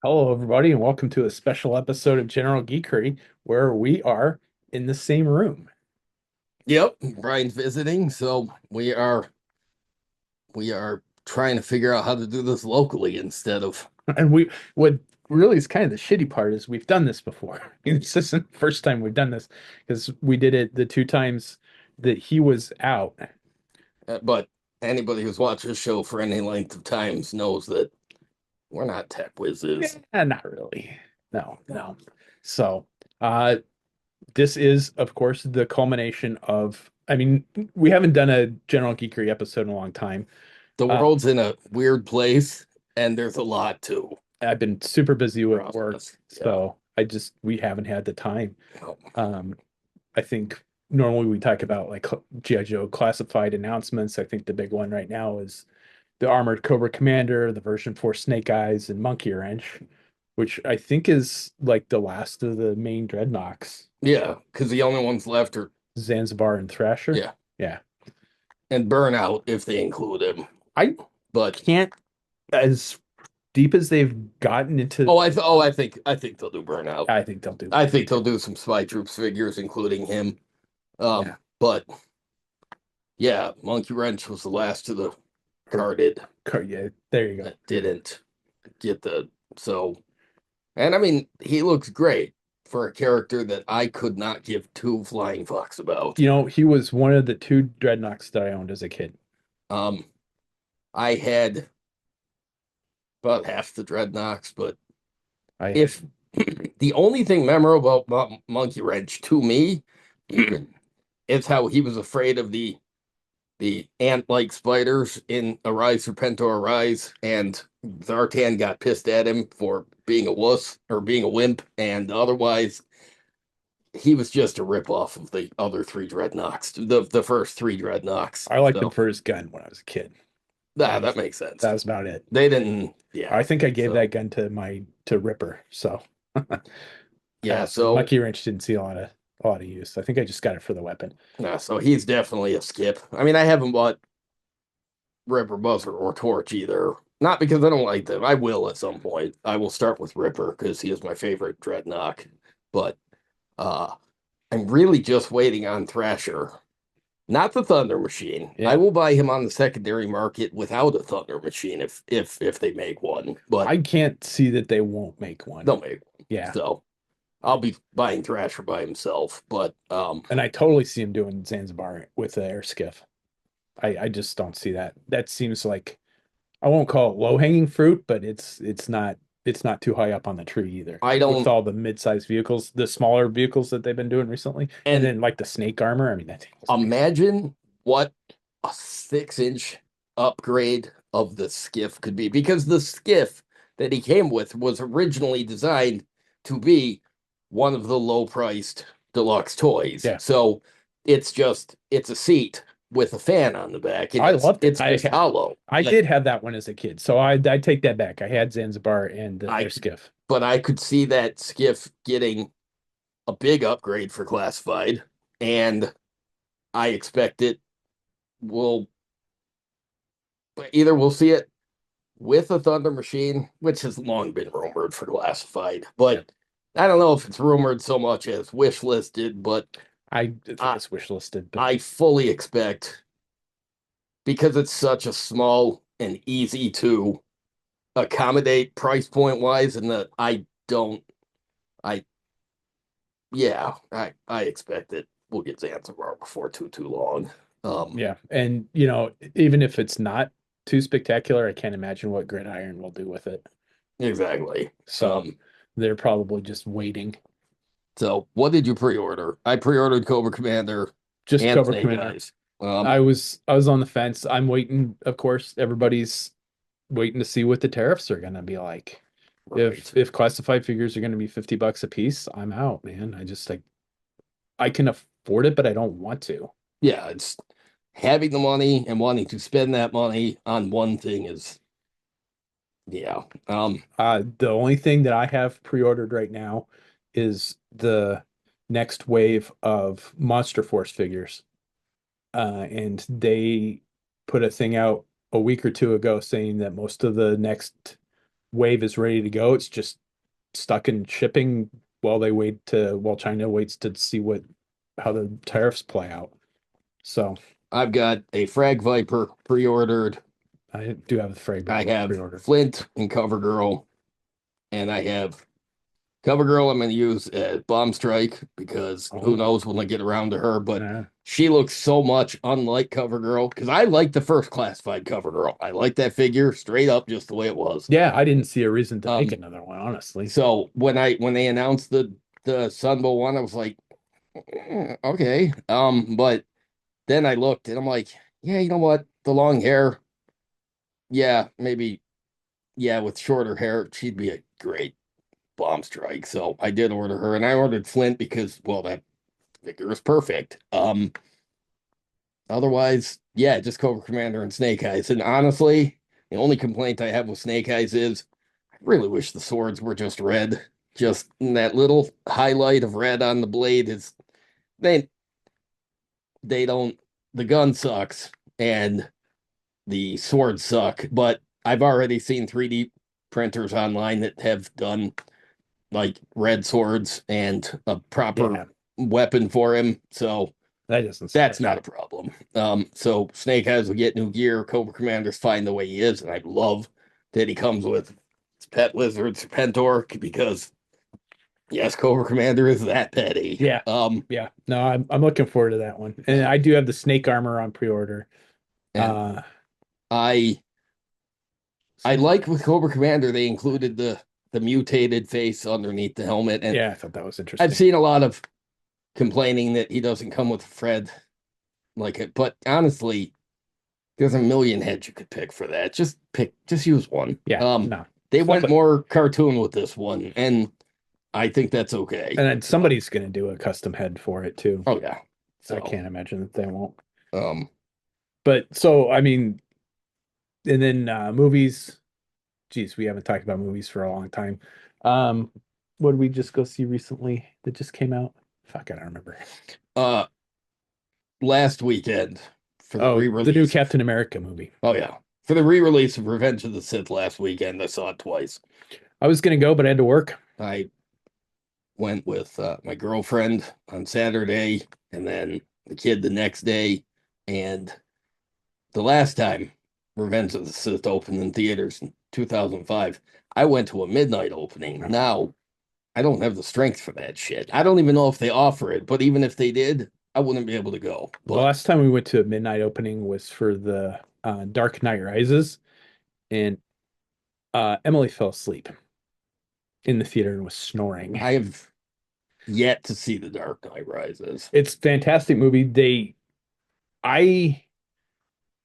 Hello, everybody, and welcome to a special episode of General Geekery, where we are in the same room. Yep, Brian's visiting, so we are trying to figure out how to do this locally instead of And what really is kind of the shitty part is we've done this before. This isn't the first time we've done this because we did it the two times that he was out. but anybody who's watched this show for any length of times knows that we're not tech whizzes. Not really. No, no. So, uh, this is, of course, the culmination of, we haven't done a General Geekery episode in a long time. The Uh, world's in a weird place and there's a lot to I've been super busy with work, process. Yeah. so we haven't had the time. Oh, Um, I think normally we talk about like G.I. Joe classified announcements. I think the big one right now is the Armored Cobra Commander, the version 4 Snake Eyes, and Monkey Wrench, which I think is like the last of the main dreadnoks. yeah, because the only ones left are Zanzibar and Thrasher. yeah, Yeah. and Burnout if they include him. I But can't, as deep as they've gotten into, I think they'll do Burnout. I think they'll do. I think they'll do some Spy Troops figures, including him. Yeah. But yeah, Monkey Wrench was the last of the carded Yeah, there you go. that didn't get the so. And I mean, he looks great for a character that I could not give two flying fucks about. He was one of the two dreadnoughts that I owned as a kid. Um, I had about half the dreadnoughts, but I if the only thing memorable about Monkey Wrench to me is how he was afraid of the ant-like spiders in Arise Serpento Arise, and Zartan got pissed at him for being a wuss or being a wimp, and otherwise he was just a ripoff of the other three dreadnoks, the first three dreadnoks. I liked him So for his gun when I was a kid. that makes sense. That was about it. They didn't, yeah. I think I gave So that gun to Ripper. So yeah, Monkey Wrench didn't see a lot of use. I think I just got it for the weapon. so he's definitely a skip. I mean, I haven't bought Ripper, Buzzer, or Torch either. Not because I don't like them. I will at some point. I will start with Ripper because he is my favorite Dreadnought. But uh I'm really just waiting on Thrasher, not the Thunder Machine. I Yeah. will buy him on the secondary market without a Thunder Machine if they make one, but I can't see that they won't make one. they'll make one. Yeah. So I'll be buying Thrasher by himself. But And I totally see him doing Zanzibar with the air skiff. I just don't see that. That seems like I won't call it low-hanging fruit, but it's not too high up on the tree either. I With don't all the mid-sized vehicles, the smaller vehicles that they've been doing recently, and and then like the snake armor. I mean, that thing was amazing. imagine what a 6-inch upgrade of the skiff could be, because the skiff that he came with was originally designed to be one of the low priced deluxe toys. Yeah, So it's a seat with a fan on the back, and I it's loved it. it's just hollow. I Like, did have that one as a kid, so I take that back. I had Zanzibar and I their skiff. but I could see that skiff getting a big upgrade for classified, and I expect it will either we'll see it with a Thunder Machine, which has long been rumored for classified, Yeah. but I don't know if it's rumored so much as wish listed, but I think I, it's wish listed, but I fully expect, because it's such a small and easy to accommodate price point wise, and that I yeah, I expect it we'll get Zanzibar before too long. yeah. And even if it's not too spectacular, I can't imagine what Gridiron will do with it. Exactly. So they're probably just waiting. So what did you pre-order? I pre-ordered Cobra Commander Just and Cobra Snake Commander. Eyes. I was on the fence. I'm waiting, of course, everybody's waiting to see what the tariffs are gonna be like. Right. If classified figures are gonna be $50 a piece, I'm out, man. I can afford it, but I don't want to. Yeah, it's having the money and wanting to spend that money on one thing is yeah. The only thing that I have pre-ordered right now is the next wave of Monster Force figures. And they put a thing out a week or two ago saying that most of the next wave is ready to go. It's just stuck in shipping while China waits to see what how the tariffs play out. So I've got a Frag Viper pre-ordered. I do have the I Fragment have pre-order. Flint and CoverGirl, and I have CoverGirl. I'm going to use Bomb Strike because who Oh, knows when I get around to her. But yeah. she looks so much unlike CoverGirl because I like the first classified CoverGirl. I like that figure straight up, just the way it was. Yeah, I didn't see a reason to make Um, another one, honestly. so when they announced the Sunbow one, I was like, okay. But then I looked and I'm like, yeah, you know what? The long hair, yeah, maybe, yeah, with shorter hair, she'd be a great bomb strike. So I did order her, and I ordered Flint because, well, that figure is perfect. Otherwise, yeah, just Cobra Commander and Snake Eyes. And honestly, the only complaint I have with Snake Eyes is I really wish the swords were just red. Just that little highlight of red on the blade is they they don't the gun sucks and the swords suck, but I've already seen 3D printers online that have done like red swords and a proper Yeah, weapon for him. So that doesn't that's surprise not me. a problem. So Snake Eyes will get new gear. Cobra Commander's fine the way he is, and I love that he comes with his pet lizard Serpentor because yes, Cobra Commander is that petty. Yeah, yeah. No, I'm looking forward to that one. And Yeah, I do have the snake armor on pre-order. and Uh I I so like with Cobra Commander they included the mutated face underneath the helmet, and yeah, I thought that was I've interesting. seen a lot of complaining that he doesn't come with Fred like it, but honestly, there's a million heads you could pick for that. Just use one. Yeah, no. They went Somebody more cartoon with this one, and I think that's okay. and then somebody's gonna do a custom head for it too. Oh yeah. I So can't imagine that they won't. um But so I mean, and then movies. Geez, we haven't talked about movies for a long time. Um, what did we just go see recently that just came out? Fuck, I don't remember. uh last weekend for the Oh, the new re-release of Captain America movie. oh yeah. For the re-release of Revenge of the Sith last weekend, I saw it twice. I was gonna go, but I had to work. I went with my girlfriend on Saturday and then the kid the next day. And the last time Revenge of the Sith opened in theaters in 2005, I went to a midnight opening. Now, I don't have the strength for that shit. I don't even know if they offer it, but even if they did, I wouldn't be able to go. The But last time we went to a midnight opening was for the Dark Knight Rises, and Emily fell asleep in the theater and was snoring. I have yet to see The Dark Knight Rises. It's a fantastic movie. I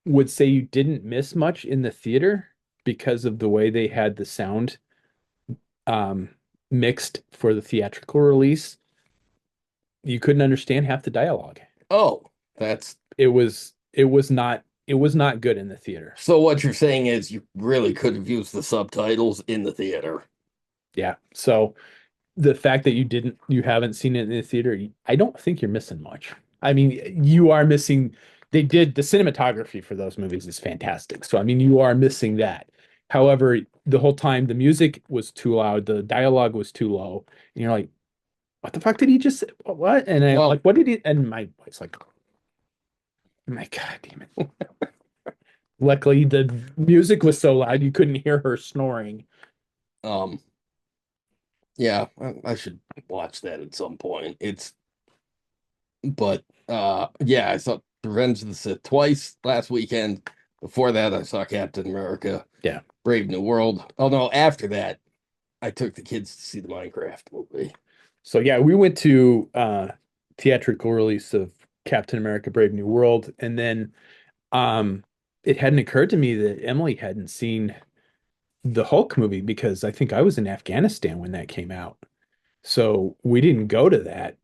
would say you didn't miss much in the theater because of the way they had the sound um, mixed for the theatrical release. You couldn't understand half the dialogue. Oh, that's It was not good in the theater. so what you're saying is you really could have used the subtitles in the theater. Yeah. So the fact that you haven't seen it in the theater, I don't think you're missing much. I mean, you are missing they did the cinematography for those movies is fantastic. So I mean, you are missing that. However, the whole time the music was too loud, the dialogue was too low, and you're like, what the fuck did he just say? What? And I Well, like, what did he? And my wife's like, my God damn it. Luckily, the music was so loud you couldn't hear her snoring. um, yeah, I should watch that at some point. But yeah, I saw Revenge of the Sith twice last weekend. Before that, I saw Captain America, Yeah. Brave New World. Oh no, after that, I took the kids to see the Minecraft movie. So yeah, we went to theatrical release of Captain America Brave New World, and then um it hadn't occurred to me that Emily hadn't seen the Hulk movie because I think I was in Afghanistan when that came out. So we didn't go to that.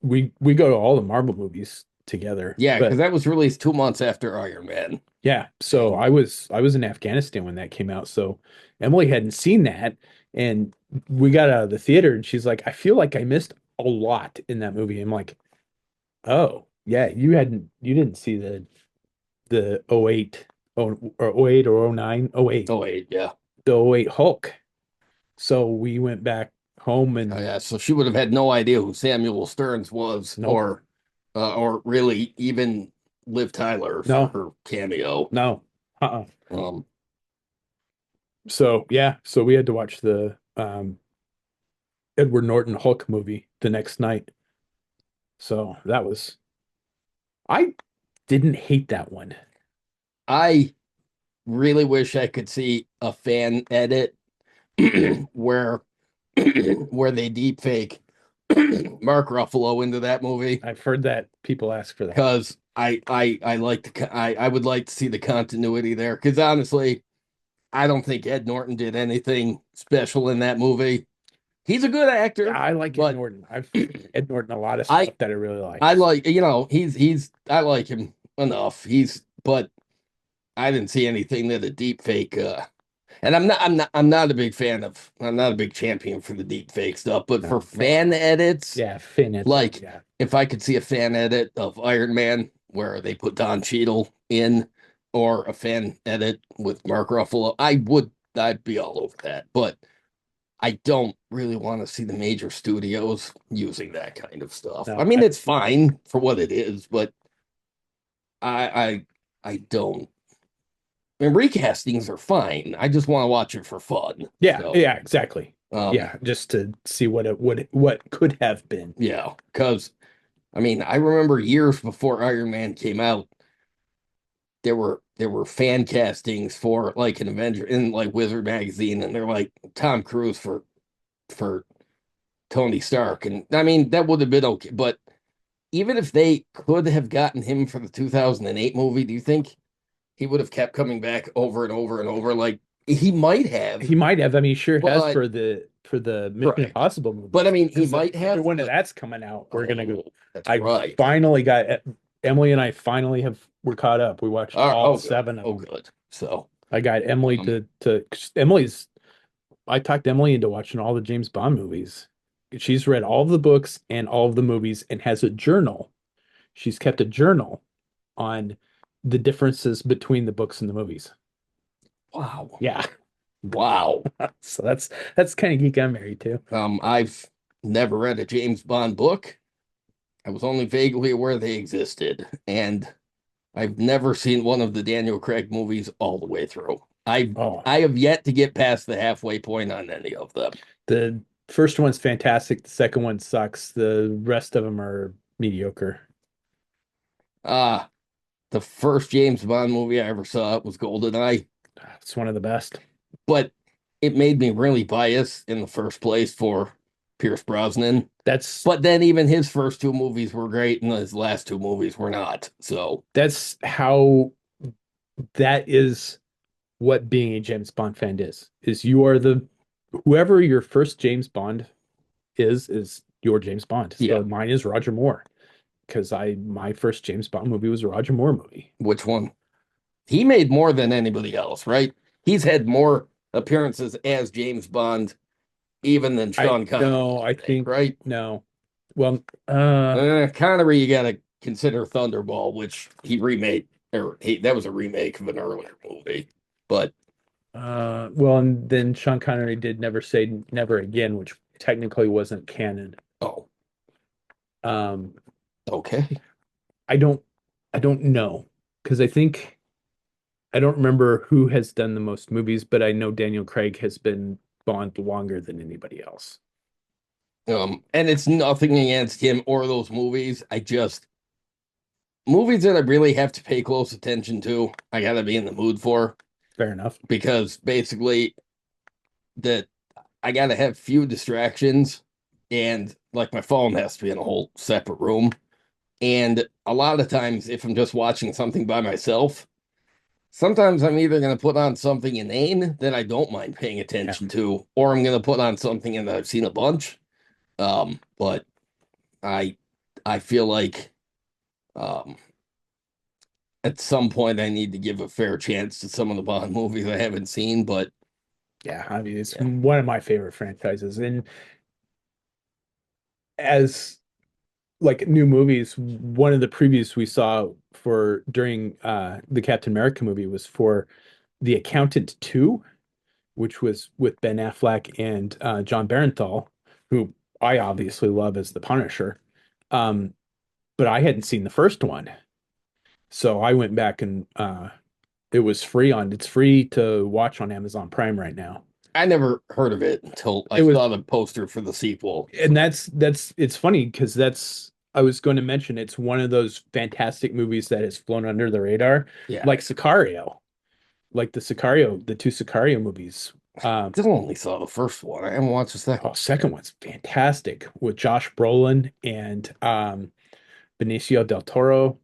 We go to all the Marvel movies together. Yeah, because But that was released 2 months after Iron Man. yeah, so And I was in Afghanistan when that came out. So Emily hadn't seen that, and we got out of the theater, and she's like, "I feel like I missed a lot in that movie." I'm like, "Oh, yeah, you didn't see the '08 or '08 or '09 '08. oh wait, yeah. the '08 Hulk. So we went back home Oh, and yeah, so she would have had no idea who Samuel Stearns was, nope, or really even Liv Tyler for no, her cameo. no. Uh-uh. Um, So yeah, so we had to watch the Edward Norton Hulk movie the next night. So that was I didn't hate that one. I really wish I could see a fan edit where where they deep fake Mark Ruffalo into that movie I've heard that people ask for that. because I like I would like to see the continuity there because honestly I don't think Ed Norton did anything special in that movie. He's a good Yeah, actor, I like Ed but Norton. I've Ed Norton a lot of I stuff that I really I liked. like he's I like him enough. He's but I didn't see anything that a deep fake and I'm not a big fan of I'm not a big champion for the deep fake stuff, but for No, well, fan edits, yeah, Finn at that. like Yeah, if I could see a fan edit of Iron Man where they put Don Cheadle in or a fan edit with Mark Ruffalo, I'd be all over that. But I don't really want to see the major studios using that kind of stuff. I no, mean, it's fine for what it is, but I I don't. I mean, recastings are fine. I just want to watch it for fun. yeah, So, yeah, exactly. um, Yeah, just to see what it would what could have been. yeah, because I mean, I remember years before Iron Man came out, there were fan castings for like an Avenger in like Wizard magazine, and they're like Tom Cruise for Tony Stark, and I mean that would have been okay. But even if they could have gotten him for the 2008 movie, do you think he would have kept coming back over and over and over? Like he might have, He might have. I mean, he sure has but for the Mission correct. Impossible But I movies mean, he because might every have, one of but that's coming out. We're gonna go. oh, that's I right. finally got Emily and I finally have we're caught up. We watched all Oh, good. seven of Oh, them. good. So, I got Emily um, to Emily's. I talked Emily into watching all the James Bond movies. She's read all of the books and all of the movies and has a journal. She's kept a journal on the differences between the books and the movies. wow, Yeah. wow. So that's kind of geek I'm married to. I've never read a James Bond book. I was only vaguely aware they existed, and I've never seen one of the Daniel Craig movies all the way through. Oh, I have yet to get past the halfway point on any of them. the first one's fantastic. The second one sucks. The rest of them are mediocre. Ah, the first James Bond movie I ever saw was GoldenEye, It's one of the best. but it made me really biased in the first place for Pierce Brosnan. That's But then even his first two movies were great, and his last two movies were not. So, that's how that is what being a James Bond fan is you are the whoever your first James Bond is your James Bond. yeah. So mine is Roger Moore because I my first James Bond movie was a Roger Moore movie. Which one? He made more than anybody else, right? He's had more appearances as James Bond even than I Sean Connery, no, I I think, think right? no. Well, Connery, you got to consider Thunderball, which he remade, that was a remake of an earlier movie. But well, and then Sean Connery did Never Say Never Again, which technically wasn't canon. oh, Um, okay. I don't, I don't know because I think I don't remember who has done the most movies, but I know Daniel Craig has been Bond longer than anybody else. And it's nothing against him or those movies. I just movies that I really have to pay close attention to, I gotta be in the mood for Fair enough. because basically that I gotta have few distractions and like my phone has to be in a whole separate room. And a lot of times, if I'm just watching something by myself, sometimes I'm either going to put on something inane that I don't mind paying Yeah. attention to, or I'm going to put on something that I've seen a bunch. But I I feel like um, at some point I need to give a fair chance to some of the Bond movies I haven't seen. But Yeah, I mean, it's yeah, one of my favorite franchises. And as like new movies, one of the previews we saw for during the Captain America movie was for The Accountant 2. which was with Ben Affleck and John Barenthal, who I obviously love as the Punisher. Um, but I hadn't seen the first one. So I went back and it's free to watch on Amazon Prime right now. I never heard of it until I It was saw the poster for the sequel. and So that's it's funny because that's I was going to mention it's one of those fantastic movies that has flown under the radar, yeah, like Sicario, like the two Sicario movies. still only saw the first one. I haven't watched the second. Oh, second one's fantastic with Josh Brolin and Benicio del Toro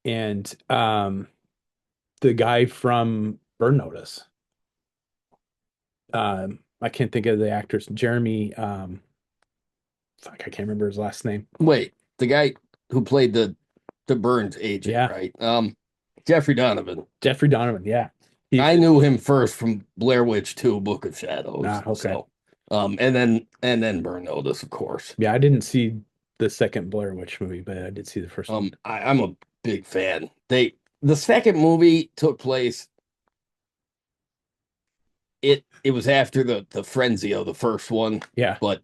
and the guy from Burn Notice. I can't think of the actors. Jeremy, fuck, I can't remember his last name. Wait, the guy who played the Burns agent, Yeah, right? Jeffrey Donovan. Jeffrey Donovan. Yeah, he's I knew him first from Blair Witch 2, Book of Shadows. okay. So, and then Burn Notice, of course. Yeah, I didn't see the second Blair Witch movie, but I did see the first one. I'm a big fan. The second movie took place. It was after the frenzy of the first one, Yeah. but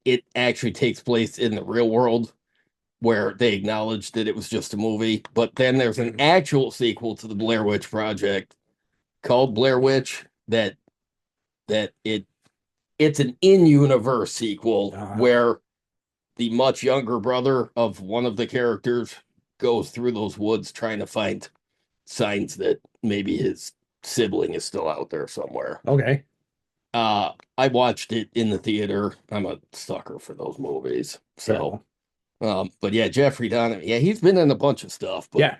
it actually takes place in the real world where they acknowledge that it was just a movie. But then there's an actual sequel to the Blair Witch Project called Blair Witch that it's an in-universe sequel Uh, where the much younger brother of one of the characters goes through those woods trying to find signs that maybe his sibling is still out there somewhere. okay. I watched it in the theater. I'm a sucker for those movies. Yeah. So, but yeah, Jeffrey Donovan, yeah, he's been in a bunch of stuff, but Yeah,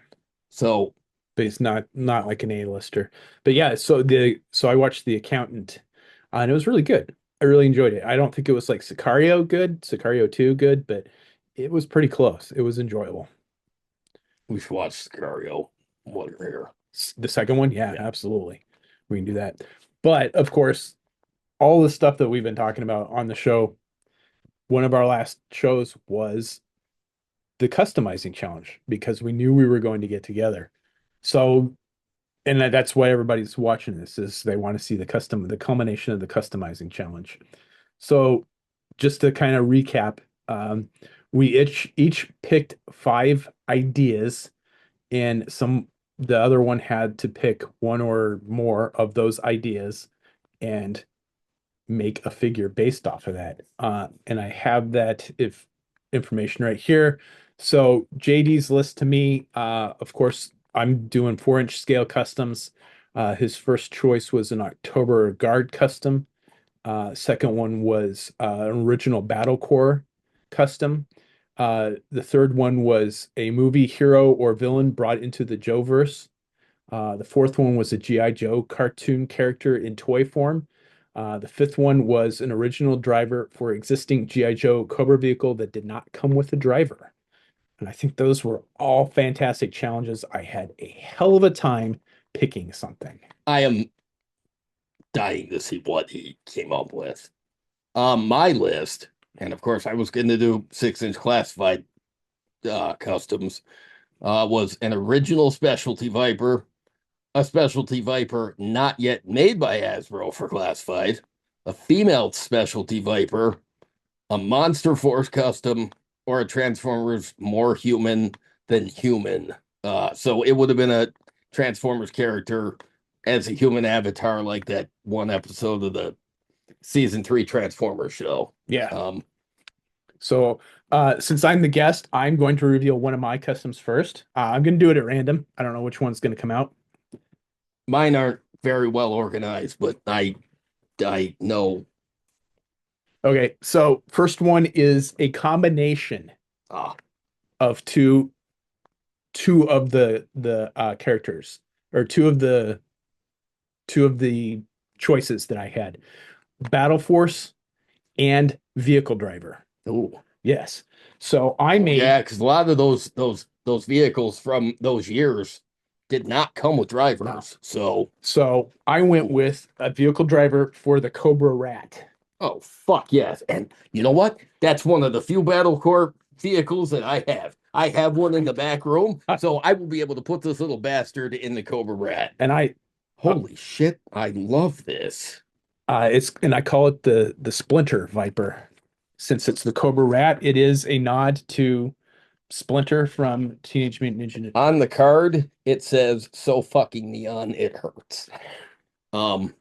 so but it's not like an A-lister. But yeah, so I watched The Accountant, and it was really good. I really enjoyed it. I don't think it was like Sicario good, Sicario 2 good, but it was pretty close. It was enjoyable. we should watch Sicario while you're here. The second one, yeah, Yeah. absolutely. We can do that. But of course, all the stuff that we've been talking about on the show, one of our last shows was the customizing challenge because we knew we were going to get together. So, and that's why everybody's watching this is they want to see the culmination of the customizing challenge. So, just to kind of recap, we each picked 5 ideas, and the other one had to pick one or more of those ideas and make a figure based off of that. And I have that if information right here. So JD's list to me, of course, I'm doing 4-inch scale customs. His first choice was an October Guard custom. Second one was an original Battle Core custom. The third one was a movie hero or villain brought into the Joe-verse. The fourth one was a G.I. Joe cartoon character in toy form. The fifth one was an original driver for existing G.I. Joe Cobra vehicle that did not come with a driver. And I think those were all fantastic challenges. I had a hell of a time picking something. I am dying to see what he came up with. My list, and of course, I was going to do 6-inch classified customs, was an original specialty Viper, a specialty Viper not yet made by Hasbro for classified, a female specialty Viper, a Monster Force custom, or a Transformers more human than human. So it would have been a Transformers character as a human avatar, like that one episode of the season 3 Transformers show. Yeah. Um, So since I'm the guest, I'm going to reveal one of my customs first. I'm going to do it at random. I don't know which one's going to come out. Mine aren't very well organized, but I know. Okay, so first one is a combination Ah, of two of the characters or two of the choices that I had. Battle Force and Vehicle Driver. ooh. Yes. So I made Yeah, because a lot of those vehicles from those years did not come with no. drivers. So, So I went with a Vehicle Driver for the Cobra Rat. oh fuck yes. And you know what? That's one of the few Battle Corps vehicles that I have. I have one in the back room, Uh, so I will be able to put this little bastard in the Cobra Rat. and I Holy shit, I love this. It's and I call it the Splinter Viper. Since it's the Cobra Rat, it is a nod to Splinter from Teenage Mutant Ninja Turtles. On the card, it says so fucking neon it hurts. Um,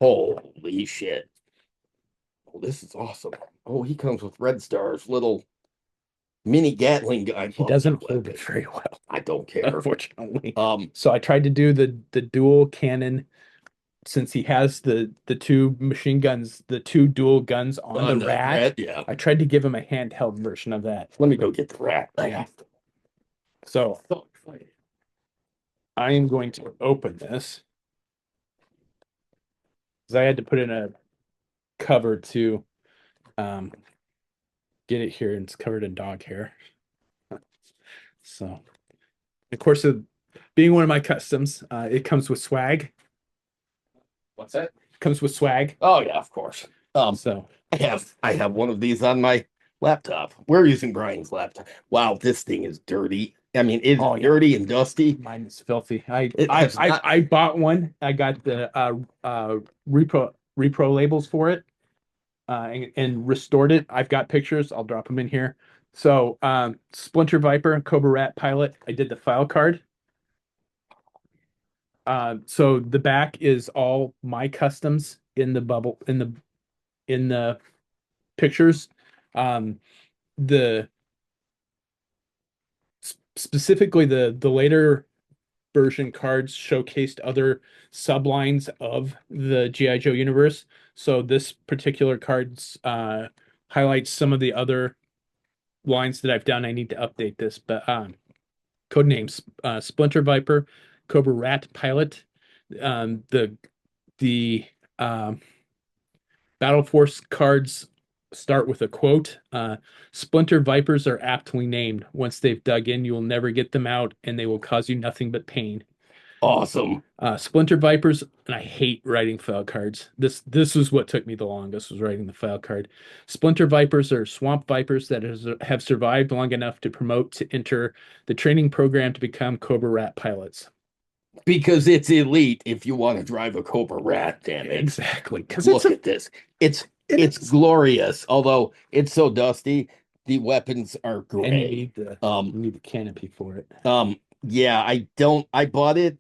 holy shit. Oh, this is awesome. Oh, he comes with Red Star's little mini Gatling gun. I He love that doesn't hold weapon. it very well, I don't care. unfortunately. Um, So I tried to do the dual cannon since he has the two machine guns, the two dual guns on the on the Rat. red, yeah. I tried to give him a handheld version of that. Let me go get the rat. I Yeah. have to. So So excited. I am going to open this because I had to put in a cover to um, get it here, and it's covered in dog hair. So, of course, being one of my customs, it comes with swag. What's that? Comes with swag. Oh yeah, of course. So, I have one of these on my laptop. We're using Brian's laptop. Wow, this thing is dirty. I mean, it's oh yeah, dirty and dusty. mine is filthy. I It I has I, not. I bought one. I got the repro labels for it, and restored it. I've got pictures. I'll drop them in here. So, Splinter Viper, Cobra Rat Pilot. I did the file card. So the back is all my customs in the bubble in the pictures. Um, the specifically the later version cards showcased other sublines of the GI Joe universe. So this particular cards highlights some of the other lines that I've done. I need to update this, but code names Splinter Viper, Cobra Rat Pilot, the um, Battle Force cards start with a quote. Splinter Vipers are aptly named. Once they've dug in, you will never get them out, and they will cause you nothing but pain. Awesome. Splinter Vipers, and I hate writing file cards. This was what took me the longest was writing the file card. Splinter Vipers are swamp vipers that have survived long enough to promote to enter the training program to become Cobra Rat pilots. Because it's elite if you want to drive a Cobra Rat, damn it. Exactly, because Look at this. It's it it's is, glorious. Although it's so dusty, the weapons are and you great. need the Um, you need the canopy for it. yeah, I bought it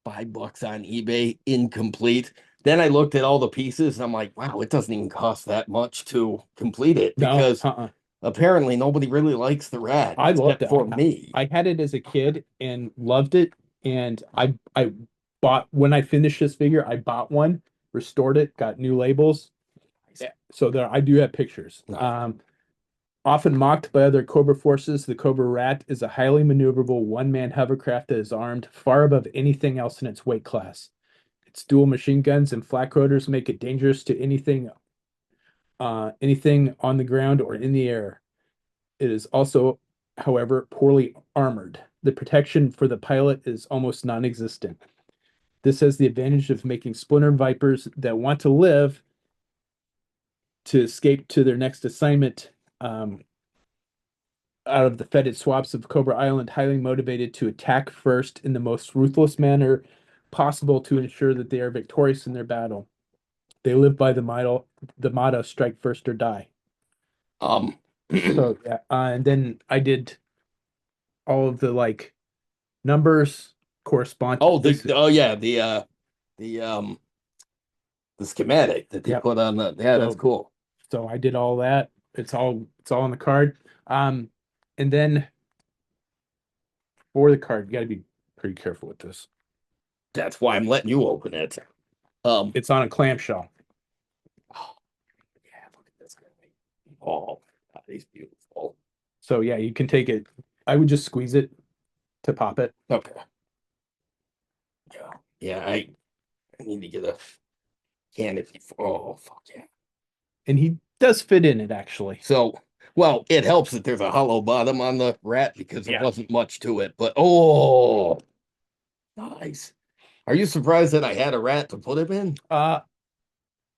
$5 on eBay, incomplete. Then I looked at all the pieces and I'm like, wow, it doesn't even cost that much to complete it No, because apparently nobody really likes the rat I loved except it. for me. I had it as a kid and loved it. And I bought when I finished this figure, I bought one, restored it, got new labels. Yeah. So there I do have pictures. No. Often mocked by other Cobra forces, the Cobra Rat is a highly maneuverable one-man hovercraft that is armed far above anything else in its weight class. Its dual machine guns and flak rotors make it dangerous to anything on the ground or in the air. It is also, however, poorly armored. The protection for the pilot is almost non-existent. This has the advantage of making Splinter Vipers that want to live to escape to their next assignment out of the fetid swamps of Cobra Island highly motivated to attack first in the most ruthless manner possible to ensure that they are victorious in their battle. They live by the motto strike first or die. Um, So yeah, and then I did all of the like numbers correspond to oh this. yeah, the the schematic that they Yep. put on the yeah, that's So cool. so I did all that. It's all on the card. And then for the card, you got to be pretty careful with this. That's why I'm letting you open it. It's on a clamshell. Oh, yeah, look at this guy. Oh, God, he's beautiful. So yeah, you can take it. I would just squeeze it to pop it. Okay. Yeah. Yeah, I need to get a canopy. Oh, fuck yeah. And he does fit in it actually. So, well, it helps that there's a hollow bottom on the rat because there Yeah. wasn't much to it. But oh, nice. Are you surprised that I had a rat to put him in? Uh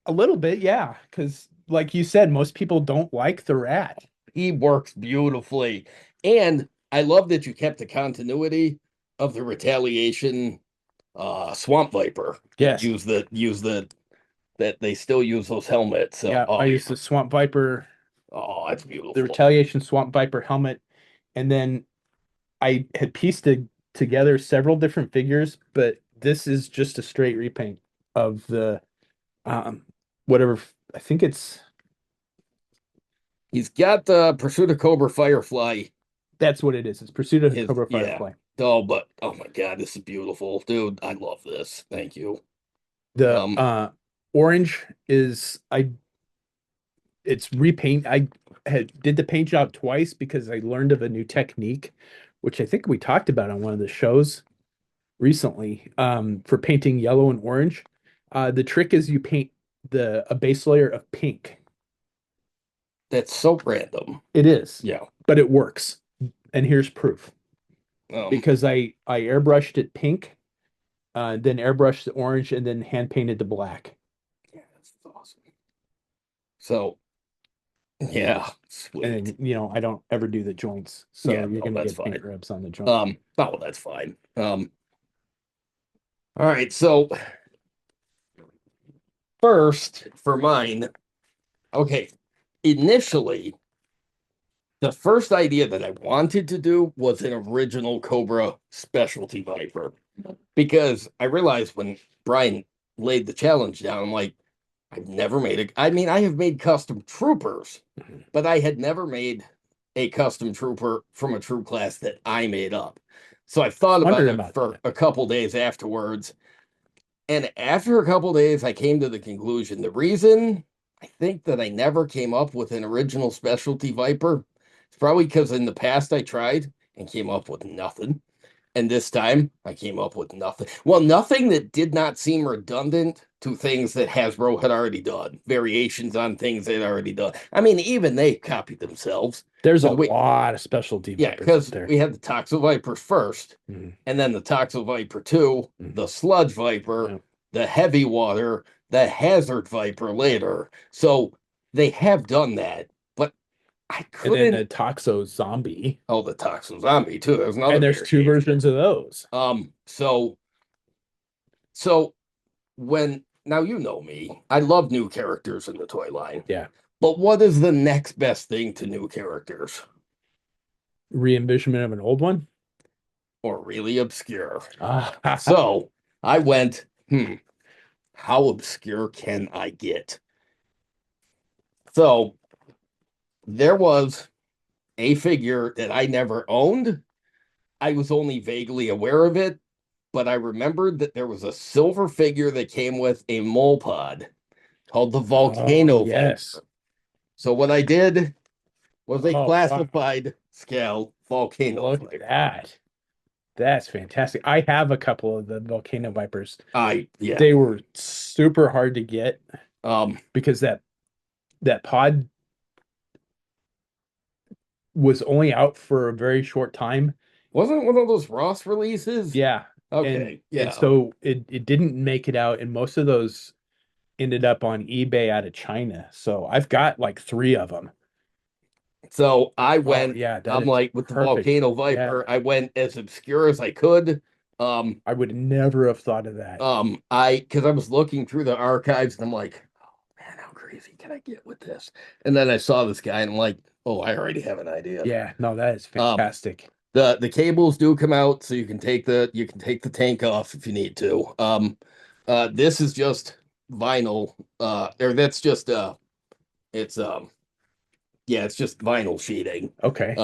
a little bit, yeah, because like you said, most people don't like the rat. He works beautifully. And I love that you kept the continuity of the retaliation swamp viper. Yes. Use the that they still use those helmets. So, Yeah, I used the Swamp Viper, oh, that's the beautiful. Retaliation Swamp Viper helmet, and then I had together several different figures, but this is just a straight repaint of the um whatever I think it's He's got the Pursuit of Cobra Firefly. that's what it is. It's Pursuit of His Cobra yeah. Firefly. Oh, but oh my God, this is beautiful, dude. I love this. Thank you. The Um, orange is I it's repaint. I had did the paint job twice because I learned of a new technique, which I think we talked about on one of the shows recently, for painting yellow and orange. The trick is you paint the a base layer of pink. that's so random. It is, Yeah. but it works. And here's proof. Um, Because I airbrushed it pink, then airbrushed the orange, and then hand painted the black. yeah, that's awesome. So yeah, And sweet. then, I don't ever do the joints, so Yeah, you're no, gonna that's get paint fine. rubs on the joint. Oh, that's fine. All right. So first for mine, okay. Initially, the first idea that I wanted to do was an original Cobra specialty Viper because I realized when Brian laid the challenge down, I'm like, I've never made it. I mean, I have made custom troopers, Mhm. but I had never made a custom trooper from a troop class that I made up. So I thought about Wondering it about for that. a couple days afterwards. And after a couple days, I came to the conclusion the reason I think that I never came up with an original specialty Viper is probably because in the past I tried and came up with nothing. And this time I came up with nothing. Well, nothing that did not seem redundant to things that Hasbro had already done, variations on things they'd already done. I mean, even they copied themselves There's a because lot of specialty yeah, vipers out because there. we had the Toxo Viper first, Mhm, and then the Toxo Viper 2, mhm. the Sludge Viper, Yeah. the Heavy Water, the Hazard Viper later. So they have done that, but I And then couldn't. the Toxo Zombie, Oh, the Toxo Zombie too. There's another and there's two variation. versions of those. So when now you know me, I love new characters in the toy line. Yeah, But what is the next best thing to new characters? re-envisionment of an old one. Or really obscure. Ah, So I went, how obscure can I get? So there was a figure that I never owned. I was only vaguely aware of it, but I remembered that there was a silver figure that came with a mole pod called the oh Volcano yes. Viper. So what I did was a Oh wow. classified scale Volcano Look at Viper. that. That's fantastic. I have a couple of the Volcano Vipers. Yeah. They were super hard to get Um, because that pod was only out for a very short time. wasn't one of those Ross releases? Yeah. And Okay, and yeah. so it didn't make it out, and most of those ended up on eBay out of China. So I've got like three of them. So I Oh went, yeah, that I'm is like with the perfect. Volcano Yeah. Viper, I went as obscure as I could. Um, I would never have thought of that. because I was looking through the archives and I'm like, oh man, how crazy can I get with this? And then I saw this guy and I'm like, oh, I already have an idea. Yeah, no, that is Um, fantastic. the cables do come out, so you can take the tank off if you need to. This is just vinyl, or that's just it's yeah, it's just vinyl sheeting. Okay.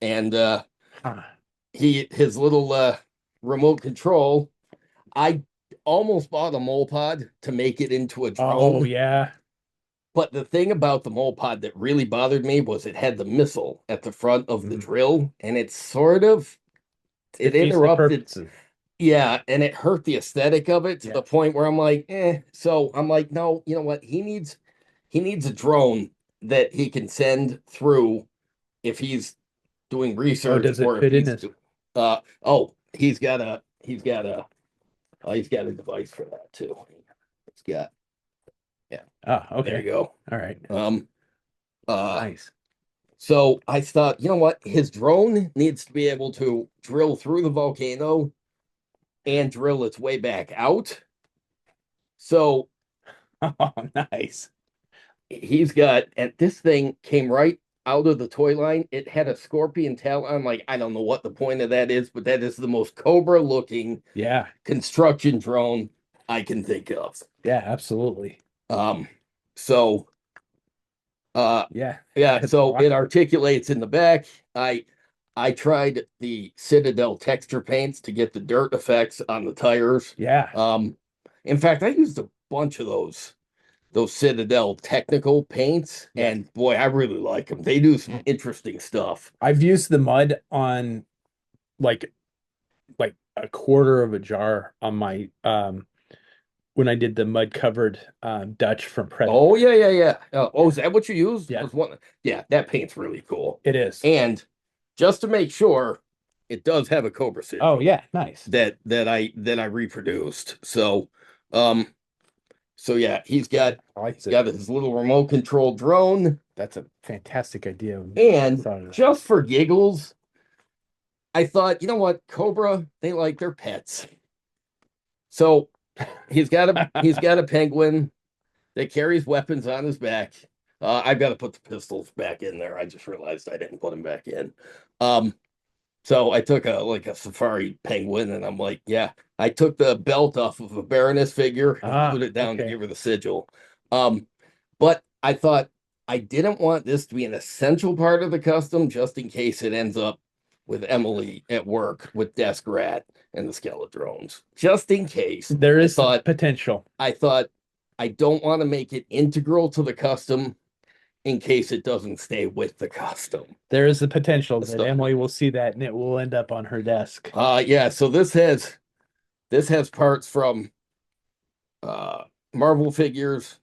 And Ah. his little remote control. I almost bought a mole pod to make it into a Oh drone, yeah. but the thing about the mole pod that really bothered me was it had the missile at the front of the Mm. drill, and it Defeats the interrupted. purpose of Yeah, and it hurt the aesthetic of it to yeah. the point where I'm like, eh. So I'm like, no, you know what? He needs a drone that he can send through if he's doing Oh, research does it or if fit in he's this? he's got a device for that too. It's got yeah, Ah, there you okay. go. All right. Um uh Nice. so I thought, you know what? His drone needs to be able to drill through the volcano and drill its way back out. So Oh, nice. He's got, and this thing came right out of the toy line. It had a scorpion tail. I'm like, I don't know what the point of that is, but that is the most Cobra looking Yeah. construction drone I can think of. Yeah, absolutely. Um, so uh Yeah. yeah, That's so it awesome. articulates in the back. I tried the Citadel texture paints to get the dirt effects on the tires. Yeah. Um, in fact, I used a bunch of those Citadel technical paints, Yes. and boy, I really like them. They do some interesting stuff. I've used the mud on like a quarter of a jar on my when I did the mud covered Dutch from Oh Predator. yeah, yeah, yeah. Oh, Yeah. is that what you used? Yeah, Was one? Yeah, that paint's really cool. it is. And just to make sure, it does have a Cobra Oh sigil yeah, nice. that I reproduced. Um, so yeah, I like he's it. got his little remote control drone, That's a fantastic idea. I and thought of that. just for giggles, I thought, you know what, Cobra, they like their pets. So he's got a penguin that carries weapons on his back. I've got to put the pistols back in there. I just realized I didn't put them back in. Um, so I took a safari penguin, and I'm like, yeah, I took the belt off of a Baroness figure and Ah, glued it down to okay. give her the sigil. Um, but I thought I didn't want this to be an essential part of the custom, just in case it ends up with Emily at work with Desk Rat and the Skeletons. Just in case, There I is thought potential. I thought I don't want to make it integral to the custom in case it doesn't stay with the custom. There is the potential that So, Emily will see that and it will end up on her desk. yeah. So this has parts from uh Marvel figures,